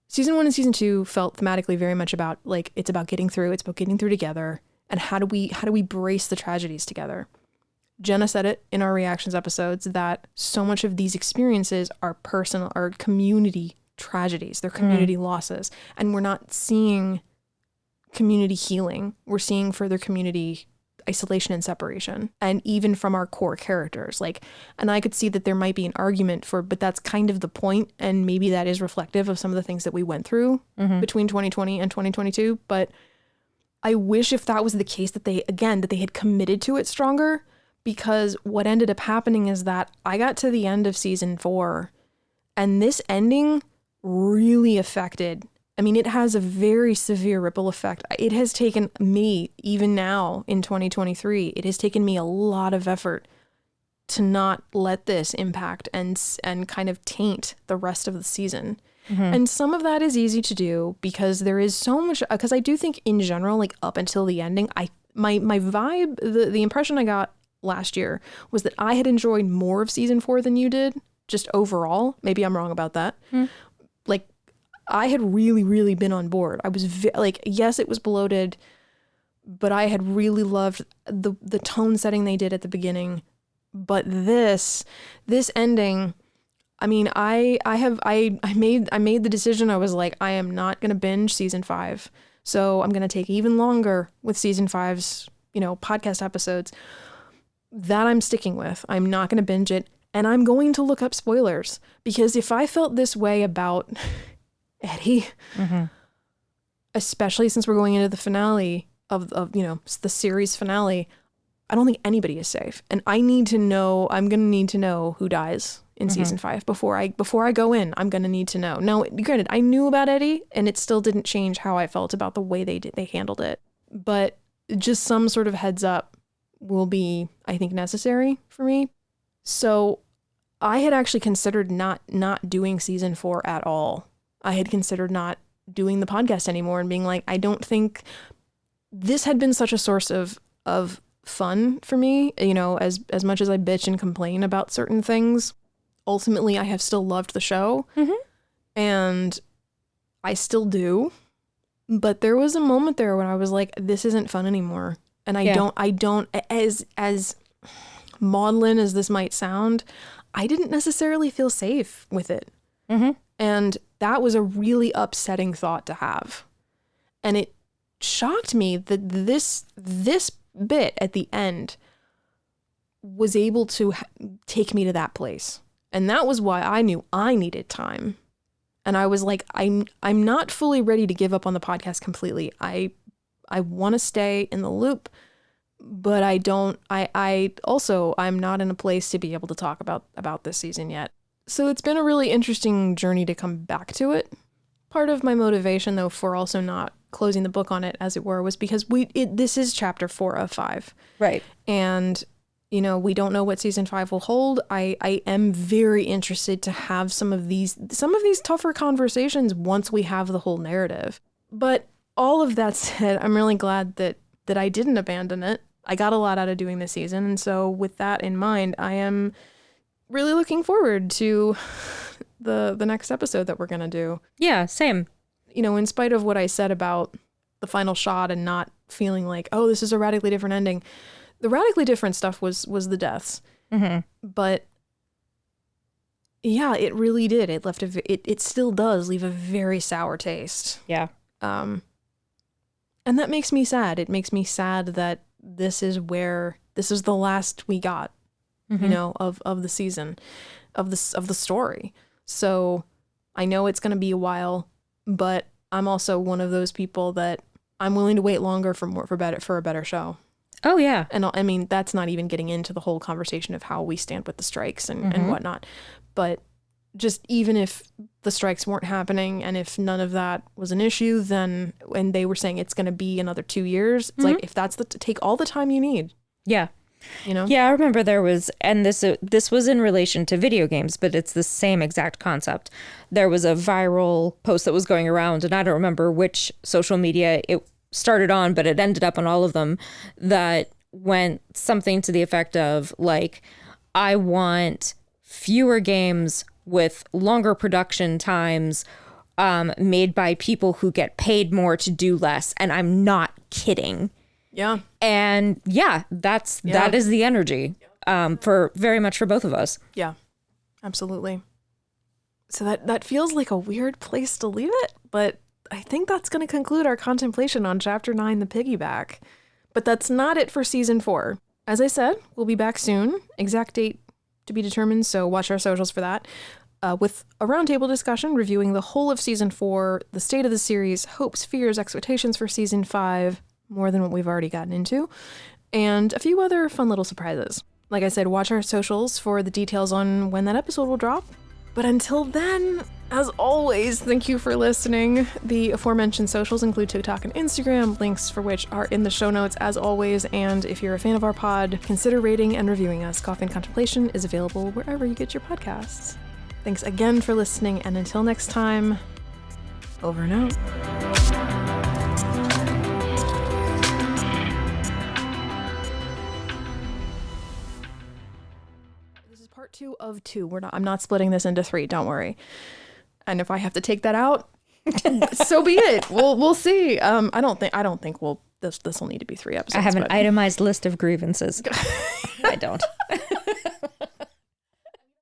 season 1 and season 2 felt thematically very much about like, it's about getting through together. And how do we brace the tragedies together? Jenna said it in our reactions episodes that so much of these experiences are personal, are community tragedies. They're community losses. And we're not seeing community healing. We're seeing further community isolation and separation. And even from our core characters. And I could see that there might be an argument but that's kind of the point. And maybe that is reflective of some of the things that we went through between 2020 and 2022. But I wish if that was the case that they had committed to it stronger, because what ended up happening is that I got to the end of season 4 and this ending really affected I mean, it has a very severe ripple effect. It has taken me, even now in 2023, it has taken me a lot of effort to not let this impact and kind of taint the rest of the season. And some of that is easy to do because there is so much, because I do think in general, like up until the ending, my vibe, the impression I got last year was that I had enjoyed more of season 4 than you did, just overall. Maybe I'm wrong about that. Like, I had really, really been on board. I was like, yes, it was bloated, but I had really loved the tone setting they did at the beginning. But this ending, I mean, I made the decision. I was like, I am not going to binge season 5. So I'm going to take even longer with season 5's, podcast episodes. That I'm sticking with. I'm not going to binge it. And I'm going to look up spoilers, because if I felt this way about Eddie, especially since we're going into the finale of the series finale, I don't think anybody is safe. And I'm going to need to know who dies in season 5 before I go in. I'm going to need to know. Now, granted, I knew about Eddie and it still didn't change how I felt about the way they handled it. But just some sort of heads up will be, I think, necessary for me. So I had actually considered not doing season 4 at all. I had considered not doing the podcast anymore and being like, I don't think this had been such a source of fun for me, as much as I bitch and complain about certain things, ultimately I have still loved the show, and I still do. But there was a moment there when I was like, this isn't fun anymore. And I don't, as maudlin as this might sound, I didn't necessarily feel safe with it. And that was a really upsetting thought to have. And it shocked me that this bit at the end was able to take me to that place. And that was why I knew I needed time. And I was like, I'm not fully ready to give up on the podcast completely. I want to stay in the loop, but I'm not in a place to be able to talk about this season yet. So it's been a really interesting journey to come back to it. Part of my motivation, though, for also not closing the book on it, as it were, was because this is chapter 4 of 5. Right. And, we don't know what season 5 will hold. I am very interested to have some of these tougher conversations once we have the whole narrative. But all of that said, I'm really glad that I didn't abandon it. I got a lot out of doing this season. And so with that in mind, I am really looking forward to the next episode that we're going to do. Yeah, same. In spite of what I said about the final shot and not feeling like, oh, this is a radically different ending, the radically different stuff was the deaths. But yeah, it really did. It left it still does leave a very sour taste. Yeah. And that makes me sad. It makes me sad that this is the last we got, of the season, of the story. So I know it's going to be a while, but I'm also one of those people that I'm willing to wait longer for a better show. Oh yeah. And I mean, that's not even getting into the whole conversation of how we stand with the strikes and whatnot. But just even if the strikes weren't happening and if none of that was an issue, then when they were saying it's going to be another 2 years, it's like, if that's take all the time you need. Yeah. Yeah, I remember there was, and this was in relation to video games, but it's the same exact concept. There was a viral post that was going around, and I don't remember which social media it started on, but it ended up on all of them, that went something to the effect of like, I want fewer games with longer production times, made by people who get paid more to do less. And I'm not kidding. Yeah. And yeah, that is the energy, for very much for both of us. Yeah, absolutely. So that feels like a weird place to leave it, but I think that's going to conclude our contemplation on chapter 9, the Piggyback. But that's not it for season 4. As I said, we'll be back soon. Exact date to be determined, so watch our socials for that. With a roundtable discussion reviewing the whole of season 4, the state of the series, hopes, fears, expectations for season 5, more than what we've already gotten into, and a few other fun little surprises. Like I said, watch our socials for the details on when that episode will drop. But until then, as always, thank you for listening. The aforementioned socials include TikTok and Instagram, links for which are in the show notes as always. And if you're a fan of our pod, consider rating and reviewing us. Coffee and Contemplation is available wherever you get your podcasts. Thanks again for listening, and until next time, over and out. This is part 2 of 2. I'm not splitting this into 3, don't worry. And if I have to take that out, so be it. We'll see. I don't think this will need to be 3 episodes. I have an itemized list of grievances. I don't.